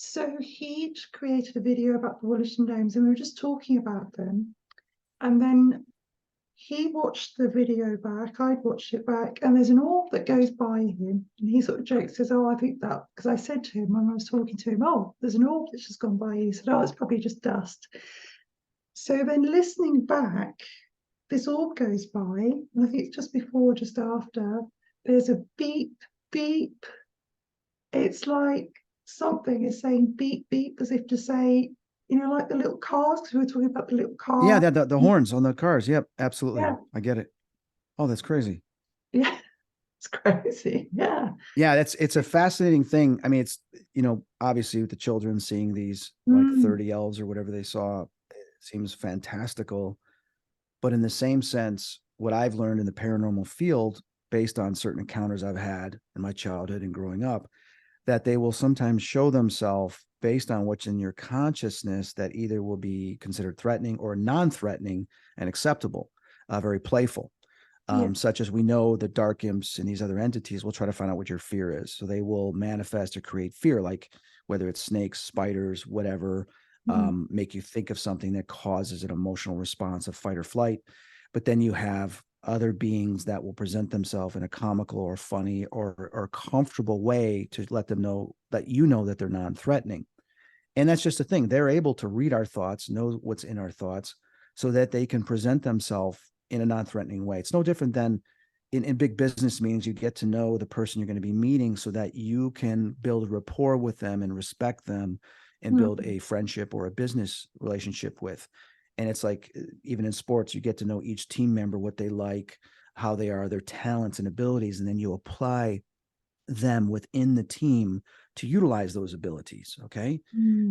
So he'd created a video about the Willerton gnomes, and we were just talking about them. And then he watched the video back, I'd watched it back, and there's an orb that goes by him, and he sort of jokes, says, "Oh, I think that," because I said to him when I was talking to him, "Oh, there's an orb that's just gone by." He said, "Oh, it's probably just dust." So then listening back, this orb goes by, and I think it's just before, just after, there's a beep, beep. It's like something is saying beep, beep, as if to say, like the little cars, because we were talking about the little Yeah, car. the horns on the cars. Yep, absolutely. Yeah, I get it. Oh, that's crazy. yeah, it's crazy. Yeah. Yeah, it's a fascinating thing. I mean, it's, obviously with the children seeing these like Mm, 30 elves or whatever they saw, it seems fantastical. But in the same sense, what I've learned in the paranormal field, based on certain encounters I've had in my childhood and growing up, that they will sometimes show themselves based on what's in your consciousness that either will be considered threatening or non-threatening and acceptable, very playful. yeah. Such as we know the dark imps and these other entities will try to find out what your fear is. So they will manifest or create fear. Like whether it's snakes, spiders, whatever, make you think of something that causes an emotional response of fight or flight. But then you have other beings that will present themselves in a comical or funny or comfortable way to let them know that that they're non-threatening. And that's just the thing. They're able to read our thoughts, know what's in our thoughts, so that they can present themselves in a non-threatening way. It's no different than in big business meetings. You get to know the person you're going to be meeting so that you can build rapport with them and respect them and build a friendship or a business relationship with. And it's like, even in sports, you get to know each team member, what they like, how they are, their talents and abilities, and then you apply them within the team to utilize those abilities. Okay.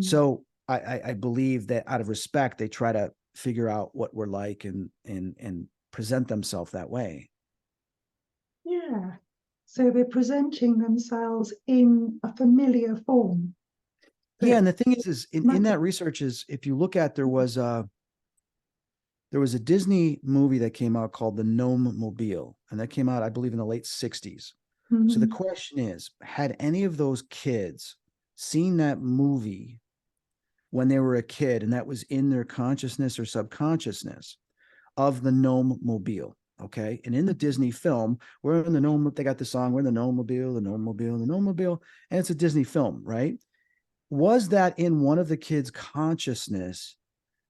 So I believe that out of respect, they try to figure out what we're like and present themselves that way. Yeah. So they're presenting themselves in a familiar form. Yeah. That And the thing is in that research is, if you look at, there was a Disney movie that came out called The Gnome Mobile, and that came out, I believe, in the late 60s. So the question is, had any of those kids seen that movie when they were a kid, and that was in their consciousness or subconsciousness of the Gnome Mobile? Okay. And in the Disney film, we're in the Gnome, they got the song, we're in the Gnome Mobile, the Gnome Mobile, the Gnome Mobile, and it's a Disney film, right? Was that in one of the kids' consciousness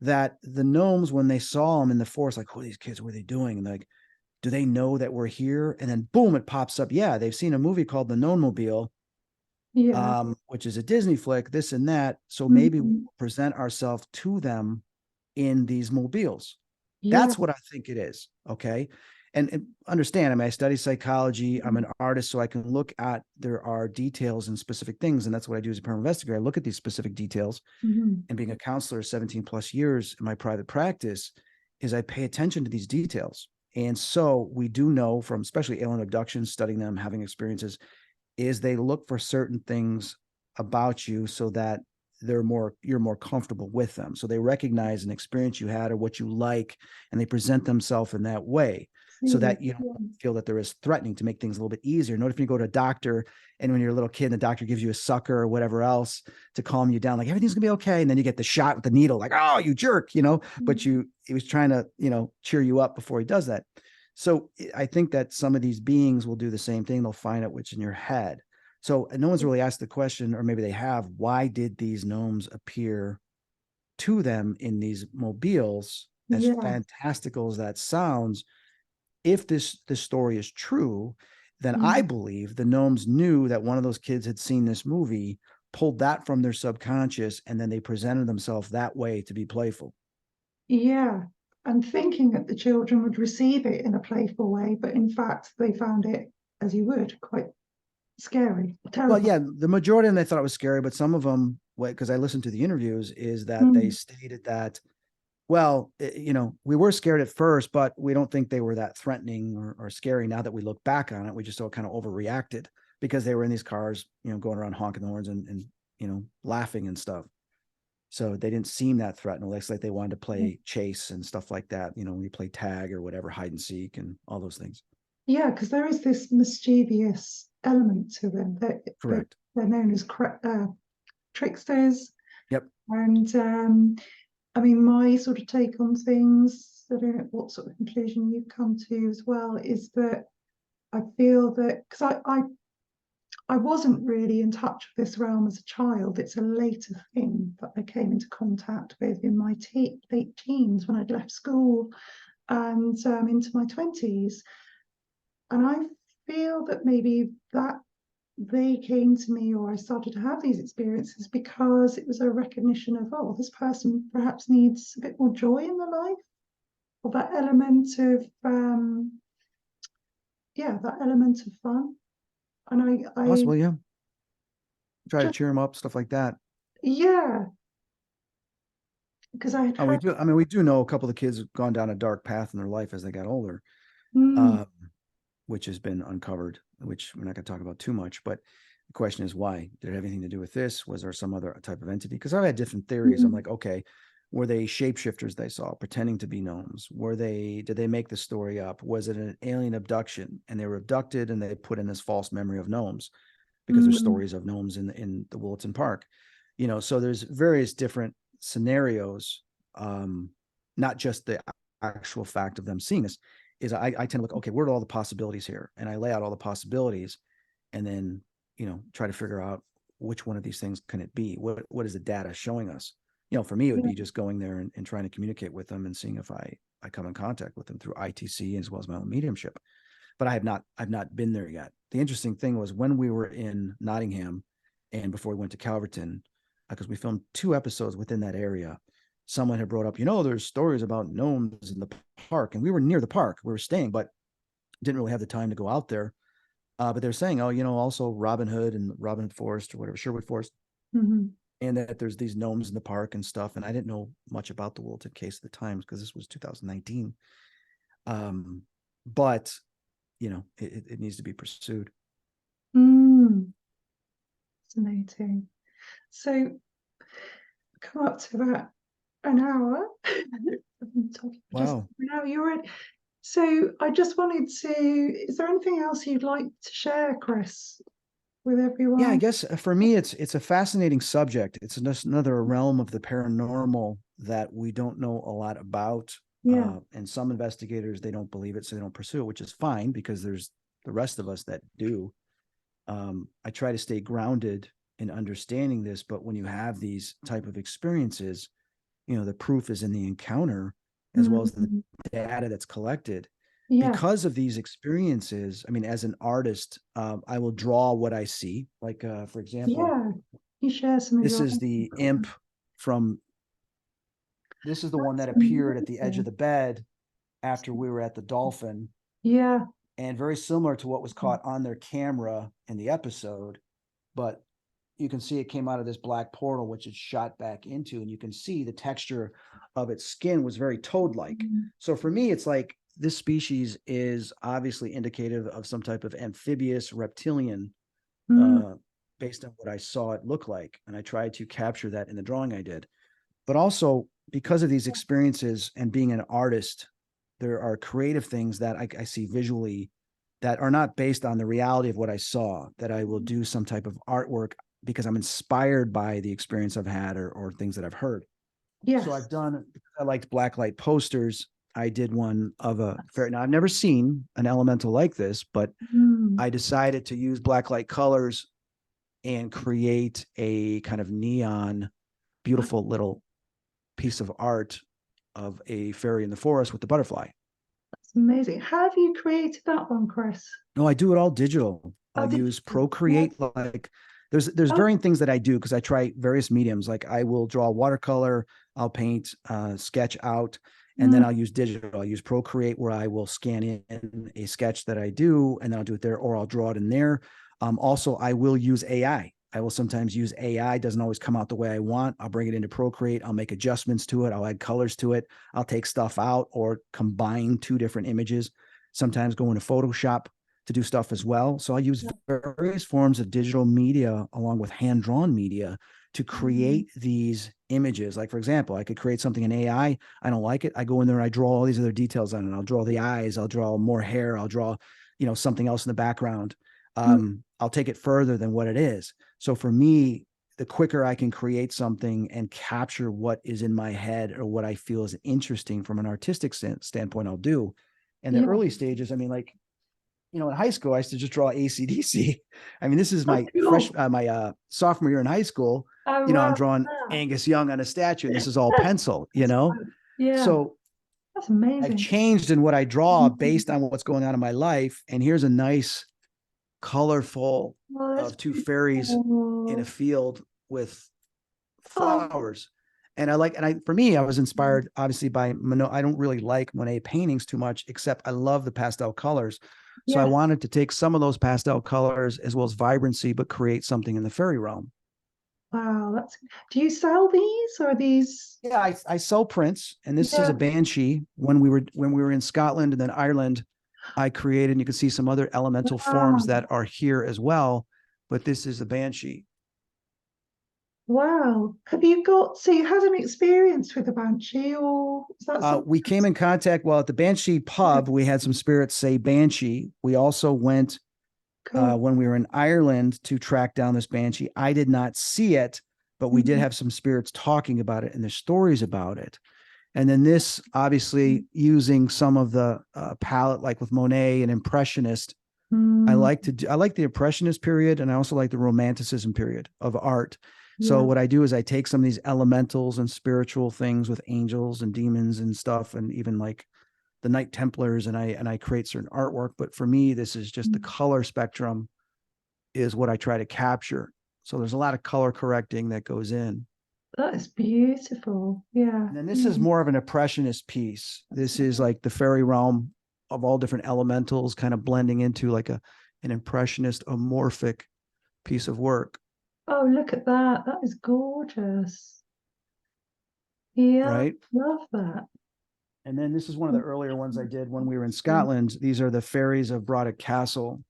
that the gnomes, when they saw them in the forest, like, who are these kids? What are they doing? And like, do they know that we're here? And then boom, it pops up. Yeah, they've seen a movie called The Gnome Mobile, yeah. which is a Disney flick, this and that. So maybe we'll present ourselves to them in these mobiles. Yeah. That's what I think it is. Okay. And understand, I mean, I study psychology. I'm an artist, so I can look at, there are details and specific things. And that's what I do as a paranormal investigator. I look at these specific details. And being a counselor 17 plus years in my private practice, is I pay attention to these details. And so we do know from, especially alien abductions, studying them, having experiences, is they look for certain things about you so that you're more comfortable with them. So they recognize an experience you had or what you like, and they present themselves in that way so that you don't feel that they're as threatening, to make things a little bit easier. Note if you go to a doctor and when you're a little kid, and the doctor gives you a sucker or whatever else to calm you down, like everything's gonna be okay. And then you get the shot with the needle, like, oh, you jerk, but he was trying to, cheer you up before he does that. So I think that some of these beings will do the same thing. They'll find out what's in your head. So no one's really asked the question, or maybe they have, why did these gnomes appear to them in these mobiles? As fantastical as that sounds, if this story is true, then I believe the gnomes knew that one of those kids had seen this movie, pulled that from their subconscious, and then they presented themselves that way to be playful. Yeah. And thinking that the children would receive it in a playful way, but in fact, they found it, as you would, quite scary, Well, terrifying. yeah, the majority of them, they thought it was scary, but some of them, because I listened to the interviews, is that they stated that, well, we were scared at first, but we don't think they were that threatening or scary. Now that we look back on it, we just all kind of overreacted because they were in these cars, going around honking the horns and laughing and stuff. So they didn't seem that threatening. It's like they wanted to play chase and stuff like that. When you play tag or whatever, hide and seek and all those things. Yeah, because there is this mischievous element to them. Correct. They're known as tricksters. Yep. And I mean, my sort of take on things, I don't know what sort of conclusion you've come to as well, is that I feel that, because I wasn't really in touch with this realm as a child. It's a later thing that I came into contact with in my late teens, when I'd left school, and into my 20s. And I feel that maybe that they came to me, or I started to have these experiences, because it was a recognition of, oh, this person perhaps needs a bit more joy in their life, or that element of that element of fun. And I Possibly, yeah. Try to just, cheer them up, stuff like that. yeah, because I had Oh, we had do. I mean, we do know a couple of the kids have gone down a dark path in their life as they got older, mm, uh, which has been uncovered, which we're not going to talk about too much. But the question is, why? Did it have anything to do with this? Was there some other type of entity? Because I've had different theories. I'm mm, like, okay, were they shapeshifters they saw pretending to be gnomes? Did they make the story up? Was it an alien abduction and they were abducted and they put in this false memory of gnomes? because there's stories of gnomes in the Wilton Park, so there's various different scenarios, not just the actual fact of them seeing this. Is I tend to look, okay, what are all the possibilities here? And I lay out all the possibilities, and then, try to figure out which one of these things can it be? What is the data showing us? For me, it would be just going there and trying to communicate with them and seeing if I come in contact with them through ITC as well as my own mediumship. But I've not been there yet. The interesting thing was when we were in Nottingham and before we went to Calverton, because we filmed 2 episodes within that area, someone had brought up, there's stories about gnomes in the park, and we were near the park. We were staying, but didn't really have the time to go out there. But they're saying, also Robin Hood and Robin Hood Forest or whatever, Sherwood Forest, and that there's these gnomes in the park and stuff. And I didn't know much about the Wilton case at the time because this was 2019. But it needs to be pursued. Fascinating. So come up to about an hour. Wow. Now you're right. So I just wanted to, is there anything else you'd like to share, Chris, with everyone? Yeah, I guess for me, it's a fascinating subject. It's just another realm of the paranormal that we don't know a lot about. Yeah. And some investigators, they don't believe it, so they don't pursue it, which is fine because there's the rest of us that do. I try to stay grounded in understanding this, but when you have these type of experiences, the proof is in the encounter as well as the data that's collected. Yeah. Because of these experiences, I mean, as an artist, I will draw what I see. Like, for example, you share some of this is the imp this is the one that appeared at the edge of the bed after we were at the Dolphin. Yeah. And very similar to what was caught on their camera in the episode, but you can see it came out of this black portal, which it shot back into, and you can see the texture of its skin was very toad-like. So for me, it's like this species is obviously indicative of some type of amphibious reptilian, based on what I saw it look like. And I tried to capture that in the drawing I did. But also because of these experiences and being an artist, there are creative things that I see visually that are not based on the reality of what I saw, that I will do some type of artwork because I'm inspired by the experience I've had or things that I've heard. Yes. So I've done, I liked blacklight posters. I did one of a fairy. Now I've never seen an elemental like this, but I decided to use blacklight colors and create a kind of neon, beautiful little piece of art of a fairy in the forest with the butterfly. That's amazing. How have you created that one, Chris? No, I do it all digital. I'll use Procreate. Like there's varying things that I do because I try various mediums. Like I will draw watercolor, I'll paint, sketch out, and then I'll use digital. I'll use Procreate where I will scan in a sketch that I do, and then I'll do it there, or I'll draw it in there. Also, I will use AI. I will sometimes use AI. It doesn't always come out the way I want. I'll bring it into Procreate. I'll make adjustments to it. I'll add colors to it. I'll take stuff out or combine 2 different images. Sometimes go into Photoshop to do stuff as well. So I use various forms of digital media along with hand-drawn media to create these images. Like, for example, I could create something in AI. I don't like it. I go in there and I draw all these other details on it. I'll draw the eyes. I'll draw more hair. I'll draw, something else in the background. I'll take it further than what it is. So for me, the quicker I can create something and capture what is in my head or what I feel is interesting from an artistic standpoint, I'll do. In the early stages, I mean, like, in high school, I used to just draw AC/DC. I mean, this is my sophomore year in high school. I'm drawing Angus Young on a statue, and this is all pencil, So that's amazing. I've changed in what I draw based on what's going on in my life. And here's a nice colorful of 2 fairies in a field with flowers. And for me, I was inspired obviously by Monet. I don't really like Monet paintings too much, except I love the pastel colors. So I wanted to take some of those pastel colors as well as vibrancy, but create something in the fairy realm. Wow, do you sell these or are these? Yeah, I sell prints, and this is a banshee. When we were in Scotland and then Ireland, I created, and you can see some other elemental forms that are here as well, but this is a banshee. Wow. So you had an experience with a banshee, or is that we came in contact, at the Banshee pub, we had some spirits say banshee. We also went Cool. when we were in Ireland to track down this banshee. I did not see it, but we did have some spirits talking about it and there's stories about it. And then this, obviously, using some of the palette, like with Monet and Impressionist. I Mm, like I like the Impressionist period, and I also like the Romanticism period of art. So yeah. what I do is I take some of these elementals and spiritual things with angels and demons and stuff, and even like the Knight Templars, and I create certain artwork. But for me, this is just the color spectrum is what I try to capture. So there's a lot of color correcting that goes in. That is beautiful. Yeah. And then this is more of an impressionist piece. This is like the fairy realm of all different elementals kind of blending into like an impressionist amorphic piece of work. Oh, look at that. That is gorgeous. Yeah, Right. love that. And then this is one of the earlier ones I did when we were in Scotland. These are the fairies of Broddick Castle,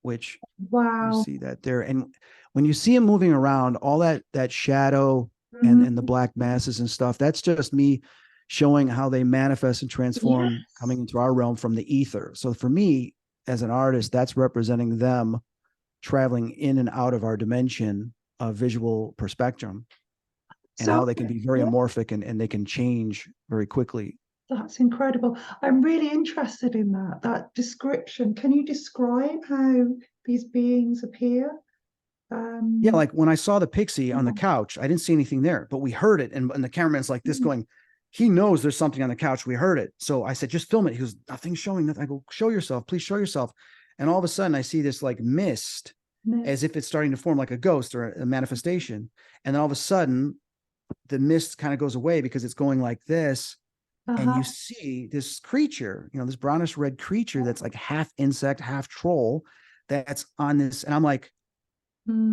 which you Wow. see that there. And when you see them moving around, all that shadow and the Mhm. black masses and stuff, that's just me showing how they manifest and transform Yes. coming into our realm from the ether. So for me, as an artist, that's representing them traveling in and out of our dimension of visual perspective, and how So, they can be very yeah, amorphic and they can change very quickly. that's incredible. I'm really interested in that description. Can you describe how these beings appear? Yeah, Um, like when I saw the pixie on the yeah. couch, I didn't see anything there, but we heard it. And the cameraman's like this going, he knows there's something on the couch. We heard it. So I said, just film it. He goes, nothing's showing. Nothing. I go, show yourself. Please show yourself. And all of a sudden, I see this like mist as if it's starting to form like a ghost or a manifestation. And then all of a sudden, the mist kind of goes away because it's going like this. And you Uh-huh. see this creature, this brownish red creature that's like half insect, half troll that's on this. And I'm like,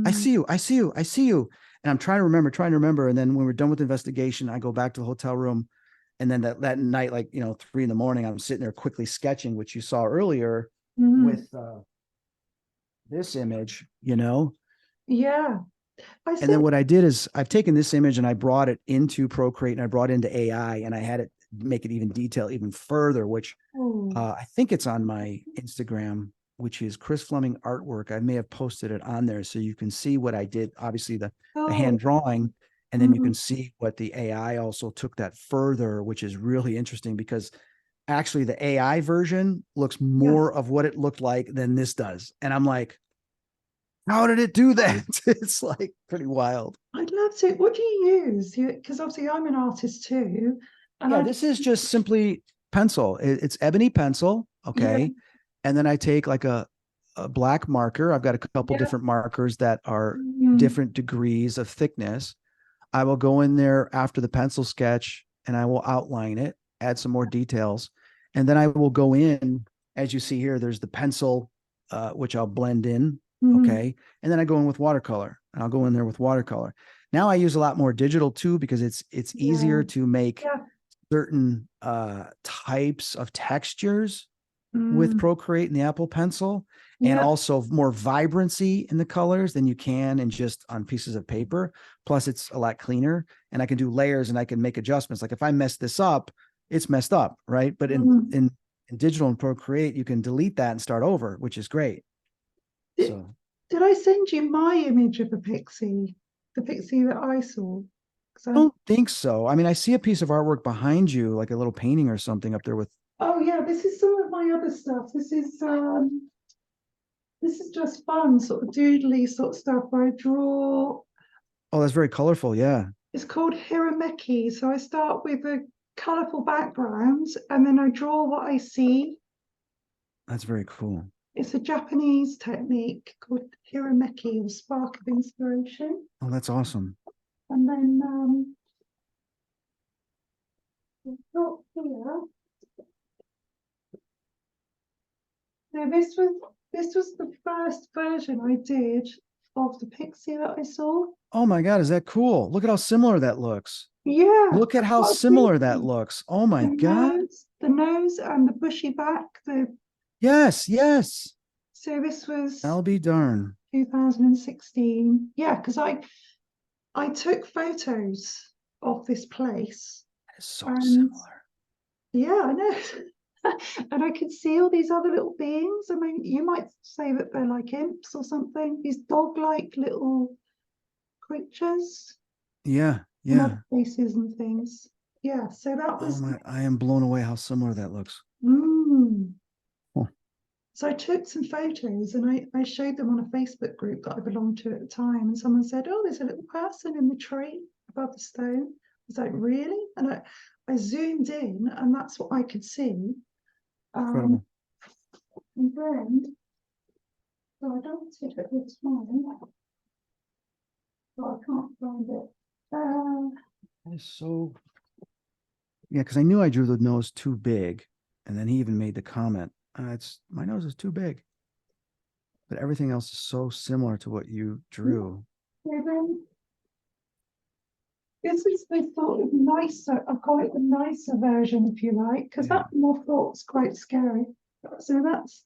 I Mm, see you, I see you, I see you. And I'm trying to remember. And then when we're done with the investigation, I go back to the hotel room. And then that night, like, 3 a.m, I'm sitting there quickly sketching, which you saw earlier mm, with this image. yeah. I And then think, what I did is I've taken this image and I brought it into Procreate and I brought it into AI and I had it make it even detail even further, which oh, I think it's on my Instagram, which is Chris Fleming artwork. I may have posted it on there so you can see what I did. Obviously, the oh, hand drawing, and then you mm, can see what the AI also took that further, which is really interesting because actually the AI version looks yes. more of what it looked like than this does. And I'm like, how did it do that? It's like pretty wild. I'd love to. What do you use? Because obviously I'm an artist too, and Yeah, I this is just simply pencil. It's ebony pencil, yeah, okay, and then I take like a black marker. I've got a couple yeah, different markers that are mm, different degrees of thickness. I will go in there after the pencil sketch and I will outline it, add some more details, and then I will go in. As you see here, there's the pencil, which I'll blend in, mm, okay, and then I go in with watercolor, and I'll go in there with watercolor. Now I use a lot more digital too because it's yeah, easier to make yeah, certain types of textures with mm, Procreate and the Apple Pencil, and yeah, also more vibrancy in the colors than you can in just on pieces of paper. Plus, it's a lot cleaner, and I can do layers and I can make adjustments. Like if I mess this up, it's messed up, right? But in mm. in in digital and Procreate, you can delete that and start over, which is great. Did, So did I send you my image of a pixie? The pixie that I saw? Because I don't think so. I mean, I see a piece of artwork behind you, like a little painting or something up there with. oh yeah, this is some of my other stuff. This is just fun, sort of doodly sort of stuff. I draw. Oh, that's very colorful. Yeah, It's called Hirameki. So I start with a colourful background and then I draw what I see. that's very cool. It's a Japanese technique called Hirameki or spark of inspiration. Oh, that's awesome. And then got here. So this was the first version I did of the pixie that I saw. Oh my God, is that cool? Look at how similar that looks. Yeah, Look at that's how what I was similar that thinking. looks. Oh my The God. nose and the bushy back. Yes, yes. So this was I'll be darned. 2016. Yeah, because I took photos of this place, That is so and similar. yeah, I know. And I could see all these other little beings. I mean, you might say that they're like imps or something, these dog-like little creatures, Yeah, some other yeah. faces and things. Yeah, so that Oh was my, I am blown away how similar that looks. mm. Huh. So I took some photos and I showed them on a Facebook group that I belonged to at the time. And someone said, "Oh, there's a little person in the tree above the stone." I was like, "Really?" And I zoomed in and that's what I could see. Um, Incredible. and then, so I don't see it at this time, but I can't find it. That is so, yeah, because I knew I drew the nose too big. And then he even made the comment, it's my nose is too big. But everything else is so similar to what you drew. So then, this is the sort of nicer, I call it the nicer version, if you like, because Yeah. that one I thought was quite scary. So that's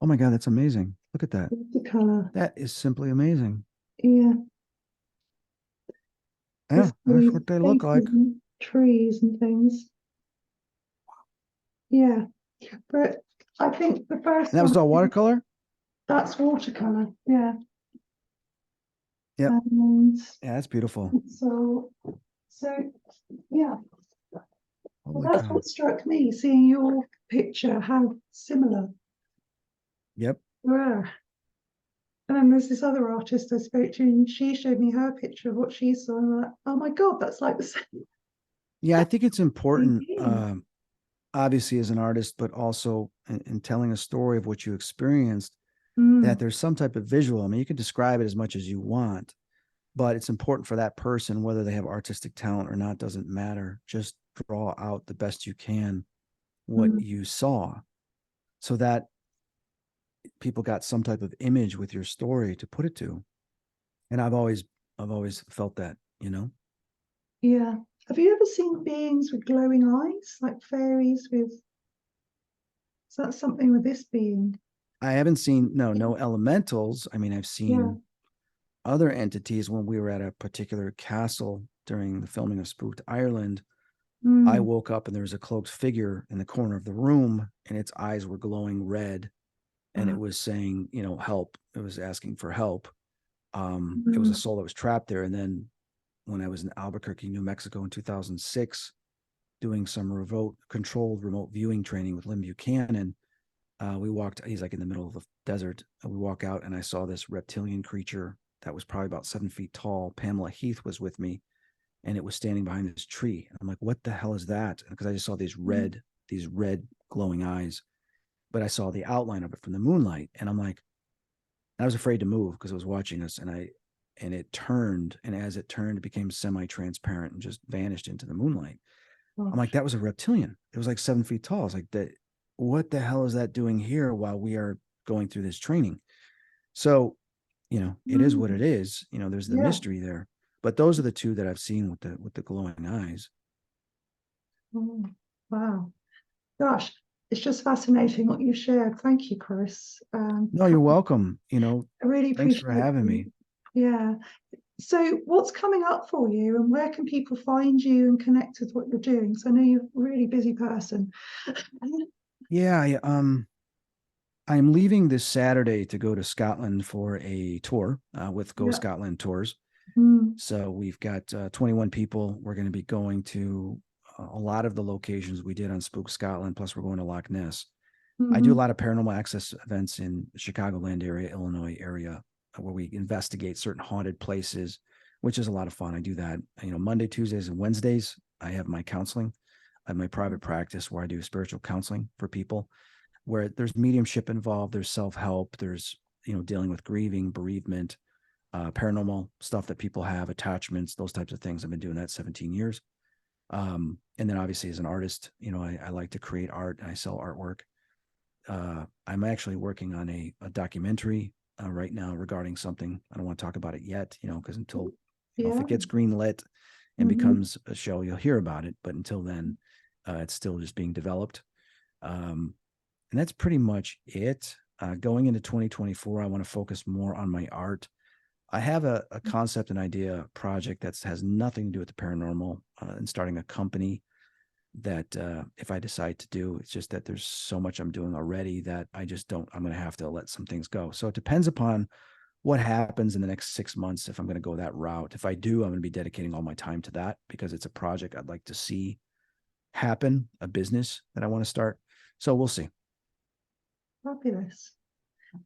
Oh my God, that's amazing. Look at that. the colour. That is simply amazing. Yeah, Yeah, there's that's these what they look like. faces and trees and things. Yeah, but I think the And first that one, was all watercolor? that's watercolour. Yeah, Yep. and Yeah, that's beautiful. so so yeah, well, Holy that's cow. what struck me seeing your picture, how similar Yep. we were. And then there's this other artist I spoke to, and she showed me her picture of what she saw. And I'm like, oh my God, that's like the same Yeah, I think it's important, thing. obviously, as an artist, but also in telling a story of what you experienced, that Mm, there's some type of visual. I mean, you can describe it as much as you want, but it's important for that person, whether they have artistic talent or not, doesn't matter. Just draw out the best you can what mm, you saw so that people got some type of image with your story to put it to. And I've always felt that, you know. yeah. Have you ever seen beings with glowing eyes, like fairies with, is that something with this being? I haven't seen no elementals. I mean, I've Yeah. seen other entities when we were at a particular castle during the filming of Spooked Ireland. I Mm, woke up and there was a cloaked figure in the corner of the room and its eyes were glowing red and it uh, was saying, help. It was asking for help. It was a mm, soul that was trapped there. And then when I was in Albuquerque, New Mexico in 2006, doing some controlled remote viewing training with Lynn Buchanan, we walked, he's like in the middle of the desert. And we walk out and I saw this reptilian creature that was probably about 7 feet tall. Pamela Heath was with me and it was standing behind this tree. And I'm like, what the hell is that? Because I just saw mm, these red glowing eyes, but I saw the outline of it from the moonlight. And I'm like, I was afraid to move because I was watching us and it turned. And as it turned, it became semi-transparent and just vanished into the moonlight. I'm like, gosh. that was a reptilian. It was like 7 feet tall. I was like, that, what the hell is that doing here while we are going through this training? So, it is what Mm, it is. There's the yeah. mystery there. But those are the two that I've seen with the glowing eyes. Mm, wow. Gosh, it's just fascinating what you shared. Thank you, Chris. No, you're welcome. I really Thanks for appreciate having me. you. Yeah. So, what's coming up for you, and where can people find you and connect with what you're doing? So, I know you're a really busy person. Yeah, I'm leaving this Saturday to go to Scotland for a tour with Go Yeah. Scotland Tours. Mm, So we've got 21 people. We're going to be going to a lot of the locations we did on Spook Scotland. Plus, we're going to Loch Ness. I do a hmm. lot of paranormal access events in the Chicagoland area, Illinois area, where we investigate certain haunted places, which is a lot of fun. I do that, Monday, Tuesdays, and Wednesdays. I have my counseling. I have my private practice where I do spiritual counseling for people, where there's mediumship involved, there's self-help, there's dealing with grieving, bereavement, paranormal stuff that people have, attachments, those types of things. I've been doing that 17 years. And then obviously as an artist, I like to create art and I sell artwork. I'm actually working on a documentary right now regarding something. I don't want to talk about it yet, because until, if Yeah. it gets green lit and Hmm. becomes a show, you'll hear about it. But until then, it's still just being developed. And that's pretty much it. Going into 2024, I want to focus more on my art. I have a concept and idea project that has nothing to do with the paranormal and starting a company that if I decide to do. It's just that there's so much I'm doing already that I'm going to have to let some things go. So it depends upon what happens in the next 6 months if I'm going to go that route. If I do, I'm going to be dedicating all my time to that because it's a project I'd like to see happen, a business that I want to start. So we'll see. Fabulous.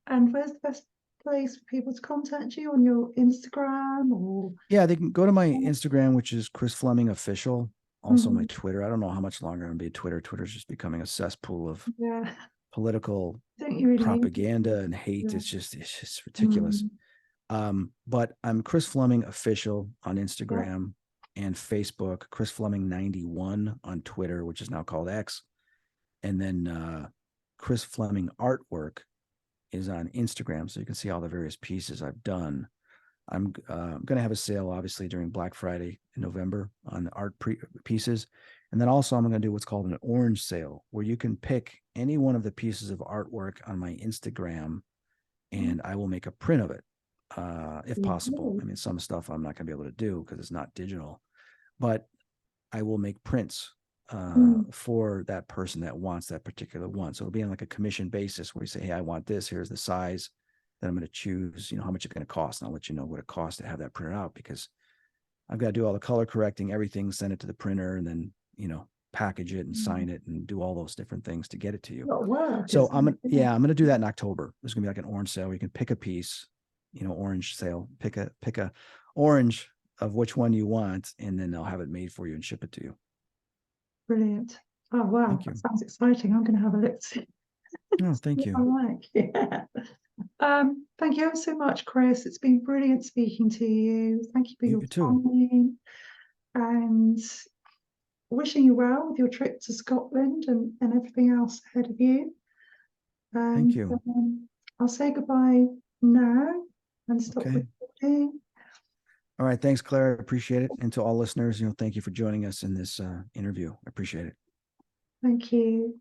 And where's the best place for people to contact you, on your Instagram or? Yeah, they can go to my Instagram, which is Chris Fleming Official. Also my Mhm. Twitter. I don't know how much longer I'm going to be at Twitter. Twitter's just becoming a cesspool of Yeah, political don't you really need propaganda and hate. to? It's ridiculous. Mm, But I'm Chris Fleming Official on Instagram and Facebook, Chris Fleming 91 on Twitter, which is now called X. And then Chris Fleming Artwork is on Instagram. So you can see all the various pieces I've done. I'm going to have a sale, obviously, during Black Friday in November on art pieces. And then also I'm going to do what's called an orange sale, where you can pick any one of the pieces of artwork on my Instagram and I will make a print of it, if possible. I mean, some stuff I'm not going to be able to do because it's not digital, but I will make prints for that person that wants that particular one. So it'll be on like a commission basis where you say, hey, I want this. Here's the size that I'm going to choose, how much it's going to cost. And I'll let you know what it costs to have that printed out because I've got to do all the color correcting, everything, send it to the printer, and then, package it and sign it and do all those different things to get it to you. work. So I'm going to do that in October. There's going to be like an orange sale where you can pick a piece, orange sale, pick a orange of which one you want, and then they'll have it made for you and ship it to you. Brilliant. Oh, wow. Thank you. That sounds exciting. I'm going to have a look. Oh, thank you. I like, yeah. Thank you so much, Chris. It's been brilliant speaking to you. Thank you for your You too. time, and wishing you well with your trip to Scotland and everything else ahead of you. Thank And you. I'll say goodbye now and stop Okay. recording. All right. Thanks, Claire. I appreciate it. And to all listeners, thank you for joining us in this interview. I appreciate it. Thank you.